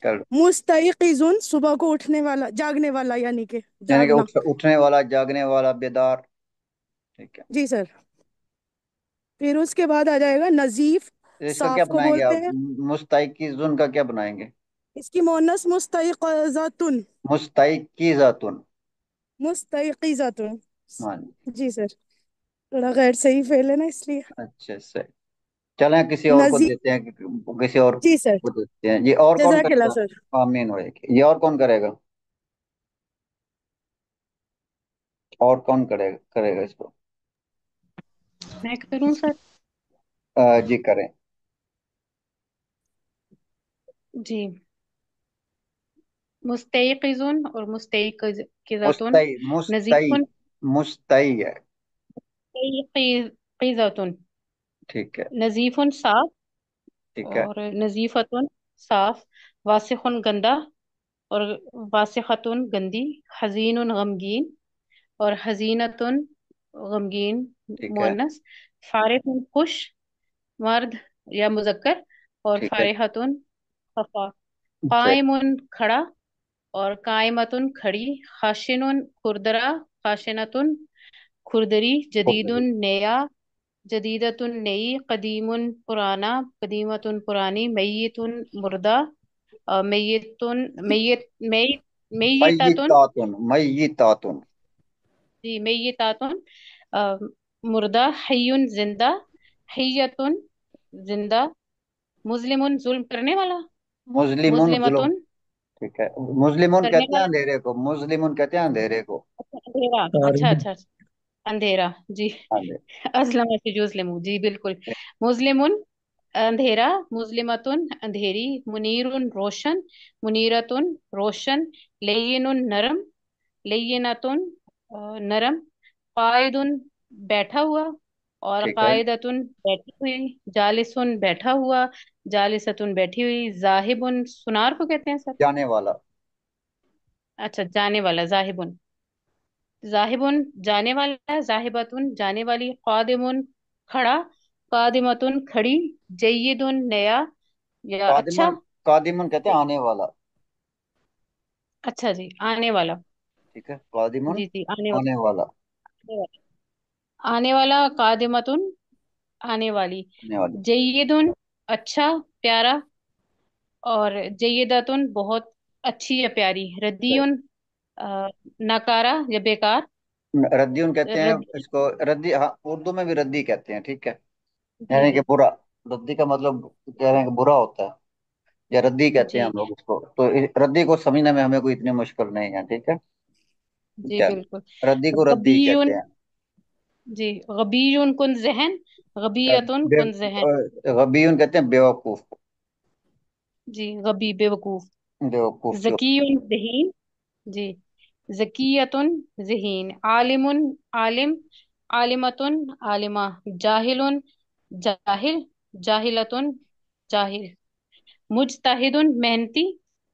कर। मुस्तैक़िज़ुन, सुबह को उठने वाला, जागने वाला, यानी कि यानी कि जागना। उठने वाला, जागने वाला, बेदार। ठीक है। जी सर। फिर उसके बाद आ जाएगा नजीफ। तो इसका क्या साफ को बनाएंगे बोलते आप? हैं। मुस्तैकिजुन का क्या बनाएंगे? इसकी मोनस मुस्तैक़िज़तुन। मुस्तैकिजातुन। मुस्तैक़िज़तुन। हाँ जी। जी सर। थोड़ा गैर सही फेल है ना, इसलिए। अच्छे से। चलें किसी और को नजीफ। देते हैं, किसी और जी सर। को देते हैं। ये और कौन जज़ाकल्लाह करेगा? सर। आमीन होएगी। ये और कौन करेगा? और कौन करेगा, करेगा इसको? मैं करूँ सर? जी करें। जी। मुस्तैक़िज़ुन और मुस्तैक़िज़तुन। मुस्तई, मुस्तई, नज़ीफ़ुन, मुस्तई है। मुस्तैक़िज़तुन। ठीक है। नज़ीफ़ुन, साफ। ठीक है। और नज़ीफ़तुन, साफ। वासिख़ुन, गंदा। और वासिख़तुन, गंदी। हज़ीनुन, गमगीन। और हज़ीनतुन, गमगीन, ठीक है। मुअन्नस। फारिहुन, खुश, मर्द या मुज़क्कर। और ठीक है। फारिहतुन, खफा। सही। कायमुन, खड़ा। और कायमतुन, खड़ी। खाशिनुन, खुरदरा। खाशिनतुन खुरदरी, जदीदुन नया, जदीदतुन नई, कदीमुन पुराना, कदीमतुन पुरानी, मय्यतुन मुर्दा, मय्यतुन मय्यत मय मय्यतातुन, मय्यितातुन, मय्यितातुन। जी मय्यतातुन, अ, मुर्दा, हय्युन जिंदा, हय्यतुन जिंदा, मुस्लिमुन जुल्म करने वाला, मुस्लिमुन जुल्म, मुस्लिमतुन ठीक है। मुस्लिमुन करने कहते हैं वाला, अंधेरे को, मुस्लिमुन कहते हैं अंधेरे को। अच्छा अंधेरा, अच्छा तारीख। अच्छा अच्छा, अंधेरा जी। अंधेरे। असलम जुजलमु, जी बिल्कुल। मुस्लिमुन अंधेरा, मुस्लिमतुन अंधेरी, मुनीरुन रोशन, मुनीरतुन रोशन, लय्यिनुन नरम, लय्यिनतुन नरम, कायदुन बैठा हुआ, और ठीक है। कायदतुन बैठी हुई, जालिसुन बैठा हुआ, जालिसतुन बैठी हुई, जाहिबुन सुनार को कहते हैं सर। जाने वाला। अच्छा जाने वाला, जाहिबुन, जाहिबुन जाने वाला, जाहिबतुन जाने वाली, कादिमुन खड़ा, कादिमतुन खड़ी, जय्यिदुन नया या अच्छा, कादिमुन, कादिमुन कहते हैं आने वाला। अच्छा जी आने वाला, ठीक है, कादिमुन जी जी आने वाला, आने वाला। आने वाला, कादिमतुन आने वाली, आने वाली। जय्यिदुन अच्छा प्यारा, और जय्यिदतुन बहुत अच्छी या प्यारी, सही। रद्दियुन नकारा या बेकार, रद्दीउन कहते हैं रद्दी, इसको, रद्दी, हाँ उर्दू में भी रद्दी कहते हैं, ठीक है। जी यानी कि जी बुरा। रद्दी का मतलब कह रहे हैं कि बुरा होता है, या रद्दी कहते हैं जी हम लोग इसको, तो रद्दी को समझने में हमें कोई इतनी मुश्किल नहीं है, ठीक है। जी क्या बिल्कुल। रद्दी को रद्दी कहते गबीयुन, हैं। जी गबीयुन कुन जहन, गबीयतुन कुन जहन, गबीउन कहते हैं बेवकूफ को। जी गबी बेवकूफ, बेवकूफ जो। जकीयुन जहीन, जी जकीयतुन जहीन, आलिमुन आलिम, आलिमतुन आलिमा, जाहिलुन जाहिल, जाहिलतुन जाहिल, मुजतहिदुन मेहनती,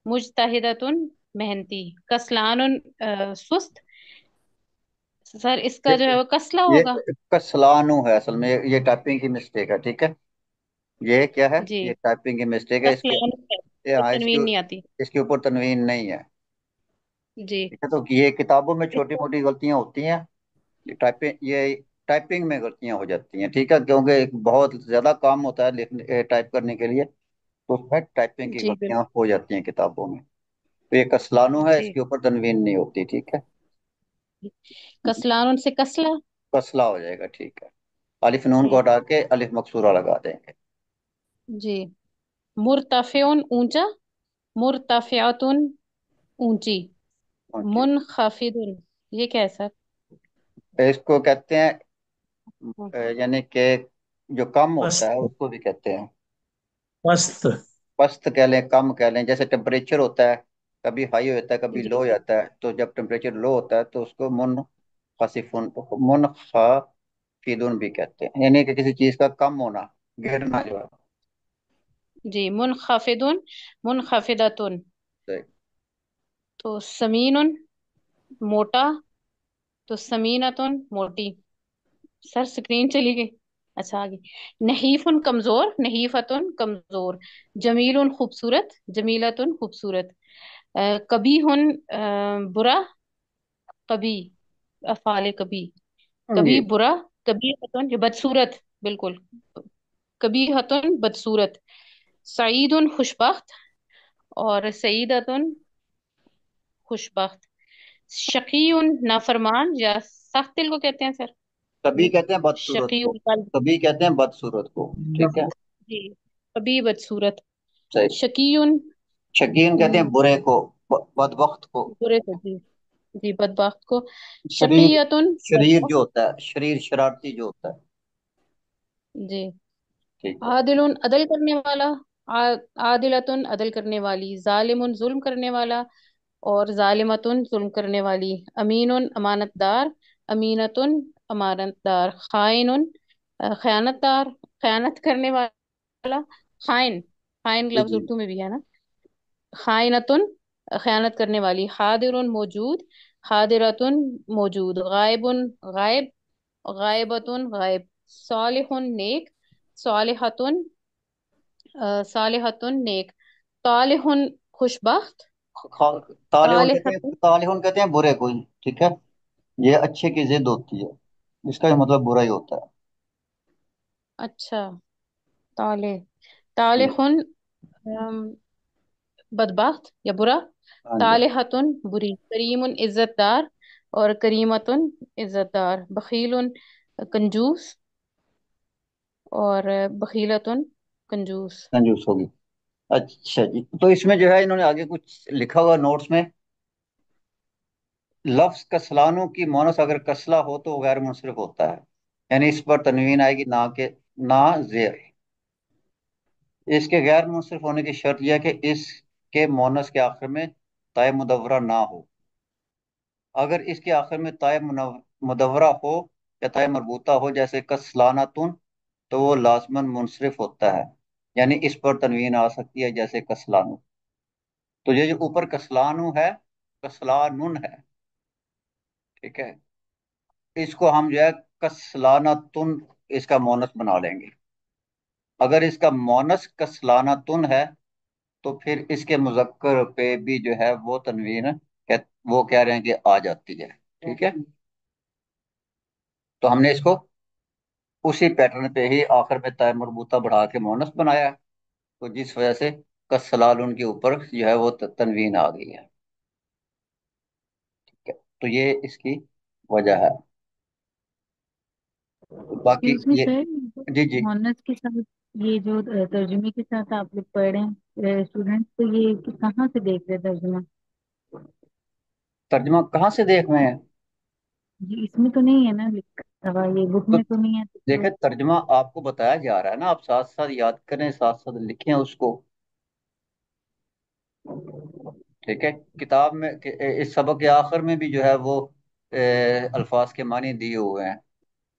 मुजतहिदतुन मेहनती, कसलानुन सुस्त, सर इसका जो है वो कसला ये होगा। कसलानु है असल में, ये टाइपिंग की मिस्टेक है, ठीक है। ये क्या है, जी ये टाइपिंग की मिस्टेक है इसके। कसलानु है, ये, तो हाँ, तनवीन नहीं आती। इसके ऊपर तनवीन नहीं है। जी ठीक है, तो ये किताबों में छोटी इसको, मोटी गलतियां होती हैं। ये टाइपिंग में गलतियां हो जाती हैं, ठीक है, क्योंकि एक बहुत ज्यादा काम होता है लिखने टाइप करने के लिए, तो उसमें टाइपिंग की जी गलतियां बिल्कुल, हो जाती हैं किताबों में। तो ये कसलानु है, जी इसके ऊपर तनवीन नहीं होती, ठीक है। कसलानुन से कसला, कसला हो जाएगा, ठीक है। अलिफ नून को ठीक, हटा के अलिफ मकसूरा लगा देंगे। जी मुर्तफिउन ऊंचा, मुर्तफियतुन ऊंची, ओके। मुनखफिदुन, ये क्या है सर। इसको कहते हैं यानी कि जो कम होता है पस्त। उसको भी कहते हैं। पस्त। पस्त कह लें, कम कह लें, जैसे टेम्परेचर होता है, कभी हाई होता है कभी लो जी हो जाता है, तो जब टेम्परेचर लो होता है तो उसको खसीफुन मुनखफिदुन भी कहते हैं, यानी कि किसी चीज का कम होना, गिरना जो है। जी मुनखफिदुन, मुनखफिदतुन, तो तो समीनुन मोटा, तो समीनतुन मोटी, सर स्क्रीन चली गई, अच्छा आगे, नहीफुन कमजोर, नहीफतुन कमजोर, जमीलुन खूबसूरत, जमीलतुन खूबसूरत, कबीहुन बुरा, कभी अफाले कभी, ये कभी बुरा, कभी हतन ये बदसूरत, बिल्कुल, कभी हतन बदसूरत, सईदुन खुशबख्त, और सईदतुन खुशबख्त, शकीयुन नाफरमान या सख्त दिल को कहते हैं सर, कभी कहते हैं बदसूरत को, शकीयुल कल्ब, कभी कहते हैं बदसूरत को, ठीक है। जी कभी बदसूरत, सही। शकीयुन शकीन कहते हैं बुरे को, बदबख्त को। बुरे को, जी जी बदबख्त को, शरीर, शकीयतुन शरीर बदबख्त, जो होता है, शरीर शरारती जो होता है। जी ठीक है। आदिलुन अदल करने वाला, आदिलतुन अदल करने वाली, जालिमुन जुल्म करने वाला, और जालिमतुन जुल्म करने वाली, अमीनुन अमानतदार, अमीनतुन अमानतदार, खाइनुन खयानतदार, खयानत करने वाला, खाइन, खाइन जी लफ्ज जी। उर्दू में भी है ना, खाइनतुन खयानत करने वाली, हादिरुन मौजूद, हादिरतुन मौजूद, गायबुन गायब, गायबतुन गायब, सालिहुन नेक, सालिहतुन सालिहतुन नेक, तालिहुन खुशबख्त, तालिहुन कहते हैं, तालिहतुन तालिहुन कहते हैं बुरे को, ठीक है। ये अच्छे की जिद होती है, इसका मतलब बुरा ही होता है। अच्छा। ताले, तालिहुन बदबख्त या बुरा। हाँ जी। तालिहतुन बुरी। करीमुन इज्जतदार, और करीमतुन इज्जतदार। बखीलुन कंजूस, और बखीलतुन कंजूस। कंजूस होगी। अच्छा जी, तो इसमें जो है इन्होंने आगे कुछ लिखा हुआ नोट्स में, लफ्ज कसलानु की मोनस अगर कसला हो तो वो गैर मुंसरिफ होता है, यानी इस पर तनवीन आएगी, ना के ना जेर। इसके गैर मुंसरिफ होने की शर्त यह है कि इसके मोनस के आखिर में ताय मुदव्वरा ना हो। अगर इसके आखिर में ताय मुदव्वरा हो या ताय मरबूता हो, जैसे कसलानातुन, तो वो लाजमन मुंसरिफ होता है, यानी इस पर तनवीन आ सकती है, जैसे कसलानु। तो ये जो ऊपर कसलानु है, कसलानुन है, ठीक है, इसको हम जो है कसलानातुन इसका मोनस बना लेंगे। अगर इसका मोनस कसलानातुन है तो फिर इसके मुजक्कर पे भी जो है वो तनवीन वो कह रहे हैं कि आ जाती है, ठीक है। तो हमने इसको उसी पैटर्न पे ही आखिर में ताय मरबूता बढ़ा के मोनस बनाया है, तो जिस वजह से कसलाल उनके ऊपर जो है वो तनवीन आ गई है, ठीक है। तो ये इसकी वजह है। तो बाकी एक्सक्यूज मी ये, सर, जी जी। ऑनर्स के साथ ये जो तर्जुमे के साथ आप लोग पढ़ रहे हैं स्टूडेंट्स, तो ये कहाँ से देख रहे हैं तर्जुमा? तर्जमा कहाँ से देख रहे हैं? जी इसमें तो नहीं है ना लिखा हुआ, ये बुक तो में तो नहीं है तो। देखें, तर्जमा आपको बताया जा रहा है ना, आप साथ साथ याद करें, साथ साथ लिखें उसको, ठीक है। किताब में इस सबक के आखिर में भी जो है वो अल्फाज के मानी दिए हुए हैं,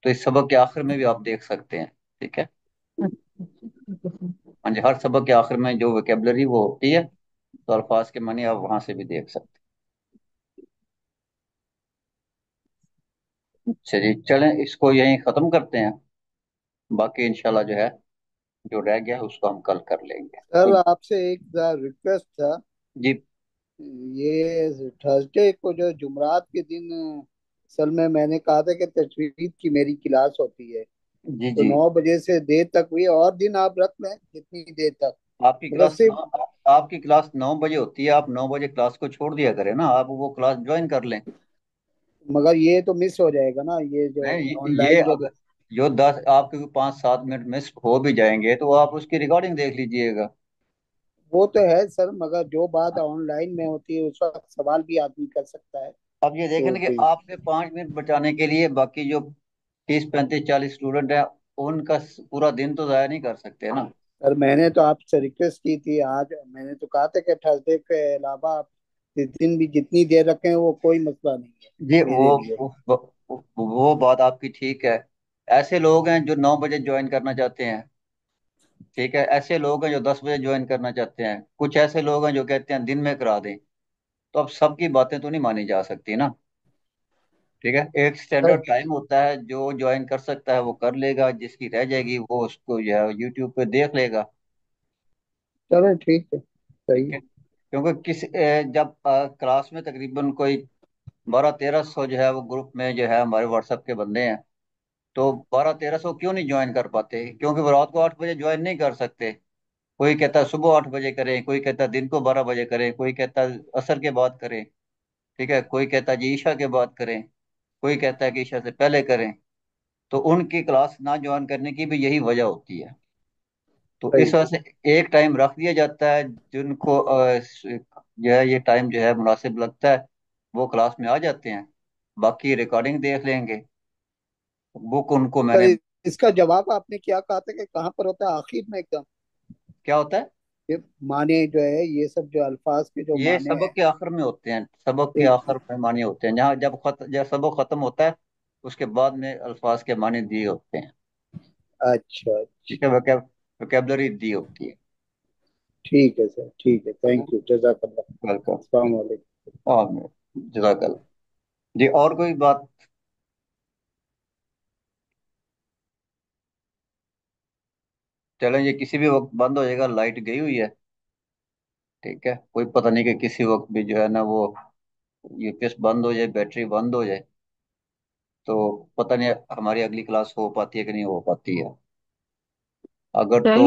तो इस सबक के आखिर में भी आप देख सकते हैं, ठीक है। अच्छा अच्छा, ठीक है सर। हाँ जी, हर सबक के आखिर में जो वोकेबलरी वो होती है, तो अल्फाज के मानी आप वहां से भी देख सकते हैं। चलिए चलें, इसको यहीं ख़त्म करते हैं, बाकी इंशाल्लाह जो है जो रह गया है उसको हम कल कर लेंगे, सर ठीक। आपसे एक रिक्वेस्ट था। जी ये थर्सडे को जो जुमरात के दिन असल में मैंने कहा था कि तजवीद की मेरी क्लास होती है, जी तो जी। 9 बजे से देर तक हुई, और दिन आप रख लें जितनी देर तक, आपकी मगर क्लास सिर्फ, आपकी क्लास 9 बजे होती है, आप 9 बजे क्लास को छोड़ दिया करें ना, आप वो क्लास ज्वाइन कर लें। मगर ये तो मिस हो जाएगा ना, ये जो नहीं, ये ऑनलाइन जो, अगर जो 10 आपके 5-7 मिनट मिस हो भी जाएंगे तो आप उसकी रिकॉर्डिंग देख लीजिएगा। वो तो है सर, मगर जो बात ऑनलाइन में होती है उस वक्त सवाल भी आदमी कर सकता है, अब ये देखें तो ना कि कोई। आपके 5 मिनट बचाने के लिए बाकी जो 30-35-40 स्टूडेंट हैं, उनका पूरा दिन तो जाया नहीं कर सकते ना। सर मैंने तो आपसे रिक्वेस्ट की थी आज, मैंने तो कहा था कि थर्सडे के अलावा आप जिस दिन भी जितनी देर रखें वो कोई मसला नहीं है जी मेरे लिए। वो बात आपकी ठीक है। ऐसे लोग हैं जो 9 बजे ज्वाइन करना चाहते हैं, ठीक है, ऐसे लोग हैं जो 10 बजे ज्वाइन करना चाहते हैं, कुछ ऐसे लोग हैं जो कहते हैं दिन में करा दें। तो अब सबकी बातें तो नहीं मानी जा सकती ना, ठीक है। एक सर स्टैंडर्ड टाइम होता है, जो ज्वाइन कर सकता है वो कर लेगा, जिसकी रह जाएगी वो उसको जो है यूट्यूब पे देख लेगा, चलो ठीक है, ठीक सही। है। क्योंकि जब क्लास में तकरीबन कोई 1200-1300 जो है वो ग्रुप में जो है हमारे व्हाट्सएप के बंदे हैं, तो 1200-1300 क्यों नहीं ज्वाइन कर पाते? क्योंकि वो रात को 8 बजे ज्वाइन नहीं कर सकते। कोई कहता है सुबह 8 बजे करें, कोई कहता है दिन को 12 बजे करें, कोई कहता है असर के बाद करें, ठीक है, कोई कहता है जी ईशा के बाद करें, कोई कहता है कि ईशा से पहले करें। तो उनकी क्लास ना ज्वाइन करने की भी यही वजह होती है। तो सही। इस वजह से एक टाइम रख दिया जाता है, जिनको जो है ये टाइम जो है मुनासिब लगता है, वो क्लास में आ जाते हैं, बाकी रिकॉर्डिंग देख लेंगे। बुक उनको सर मैंने, इसका जवाब आपने क्या कहा था कि कहाँ पर होता है आखिर में एकदम, क्या होता है, ये माने जो है ये सब जो अल्फाज के जो ये माने सबक हैं। के आखिर में होते हैं, सबक के एक, आखिर में मानी होते हैं, जहाँ जब सबक खत्म होता है उसके बाद में अल्फाज के मानी दिए होते हैं, अच्छा ठीक है, अच्छा, वोकेबलरी दी होती है। ठीक है सर, ठीक है, थैंक यू, जजाकल्लाह, वेलकम। अस्सलाम वालेकुम। और जजाकल्ला। जी और कोई बात? चलें, ये किसी भी वक्त बंद हो जाएगा, लाइट गई हुई है, ठीक है, कोई पता नहीं कि किसी वक्त भी जो है ना वो यूपीएस बंद हो जाए, बैटरी बंद हो जाए, तो पता नहीं हमारी अगली क्लास हो पाती है कि नहीं हो पाती है। अगर सर तो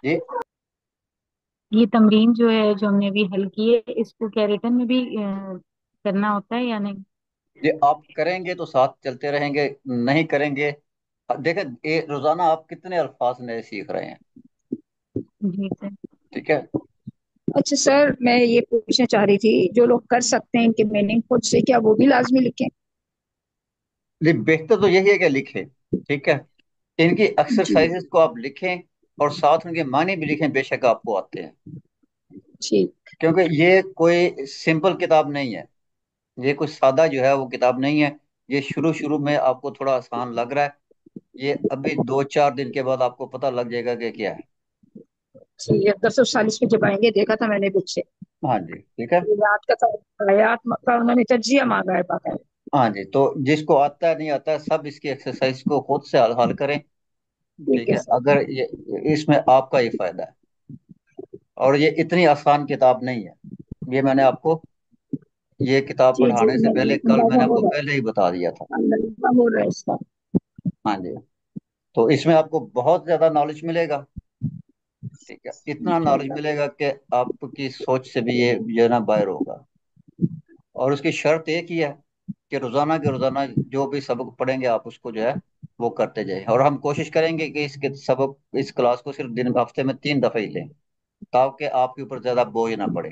जी ये तमरीन जो है जो हमने अभी हल की है इसको क्या रिटर्न में भी करना होता है या नहीं? ये आप करेंगे तो साथ चलते रहेंगे, नहीं करेंगे। देखें, रोजाना आप कितने अल्फाज नए सीख रहे हैं। जी सर। ठीक है। अच्छा सर, मैं ये पूछना चाह रही थी, जो लोग कर सकते हैं इनके मीनिंग खुद से, क्या वो भी लाजमी लिखें? बेहतर तो यही है कि लिखें। ठीक है। इनकी जी एक्सरसाइजेस को आप लिखें और साथ उनके मानी भी लिखें, बेशक आपको आते हैं। ठीक। क्योंकि ये कोई सिंपल किताब नहीं है, ये कोई सादा जो है वो किताब नहीं है। ये शुरू शुरू में आपको थोड़ा आसान लग रहा है, ये अभी 2-4 दिन के बाद आपको पता लग जाएगा कि क्या है। ठीक है, 1040 पे जब आएंगे, देखा था मैंने बुक से, हाँ जी, ठीक है। आयात का आयात का उन्होंने तज्जिया मांगा है बाकायदा। हाँ जी, तो जिसको आता है नहीं आता है, सब इसकी एक्सरसाइज को खुद से हल हल करें। ठीक ठीक है है। सर। अगर ये इसमें आपका ही फायदा है, और ये इतनी आसान किताब नहीं है। ये मैंने आपको ये किताब जी जी, पढ़ाने से मैंने पहले कल अंदाजा मैंने हो आपको रहा पहले ही बता दिया था। है, अंदाजा हो रहा है इसका। हाँ जी। तो इसमें आपको बहुत ज्यादा नॉलेज मिलेगा। ठीक है, इतना नॉलेज इंशाल्लाह। मिलेगा कि आपकी सोच से भी ये जो है ना बाहर होगा। और उसकी शर्त एक ही है कि रोजाना के रोजाना जो भी सबक पढ़ेंगे आप उसको जो है वो करते जाएं। और हम कोशिश करेंगे कि इसके सबक इस क्लास को सिर्फ दिन हफ्ते में 3 दफे ही लें, ताकि आपके ऊपर ज्यादा बोझ ना पड़े।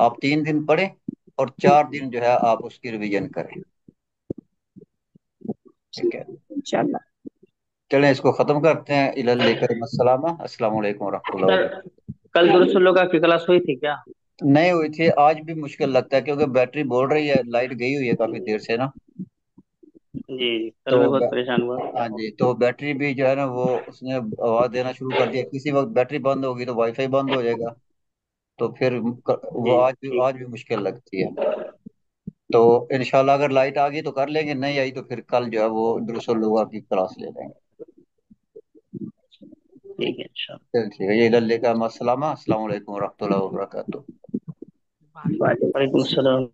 आप 3 दिन पढ़ें और 4 दिन जो है आप उसकी रिवीजन करें। ठीक ठीक है। है इंशाल्लाह। चलें, इसको खत्म करते हैं। इलल्लेकर मस्सलामा, अस्सलाम वालेकुम वरहमतुल्लाहि सर, वबरकातुहू। कल दुरुस्त की क्लास हुई थी क्या? नहीं हुई थी, आज भी मुश्किल लगता है क्योंकि बैटरी बोल रही है, लाइट गई हुई है काफी देर से ना। जी, कल तो मैं बहुत परेशान हुआ। हाँ जी, तो बैटरी भी जो है ना वो उसने आवाज देना शुरू कर दिया। किसी वक्त बैटरी बंद होगी तो वाईफाई बंद हो जाएगा। तो फिर वो जी ठीक। आज भी मुश्किल लगती है। तो इंशाल्लाह अगर लाइट आ गई तो कर लेंगे, नहीं आई तो फिर कल जो है वो दुरुस्त लुगा की क्लास ले लेंगे। ठीक है इंशाल्लाह। चल ठीक है, ये लल्ले का मसलामा, अस्सलाम वालेकुम वरहमतुल्लाहि वबरकातुहू। वालेकुम वालेकुम अस्सलाम।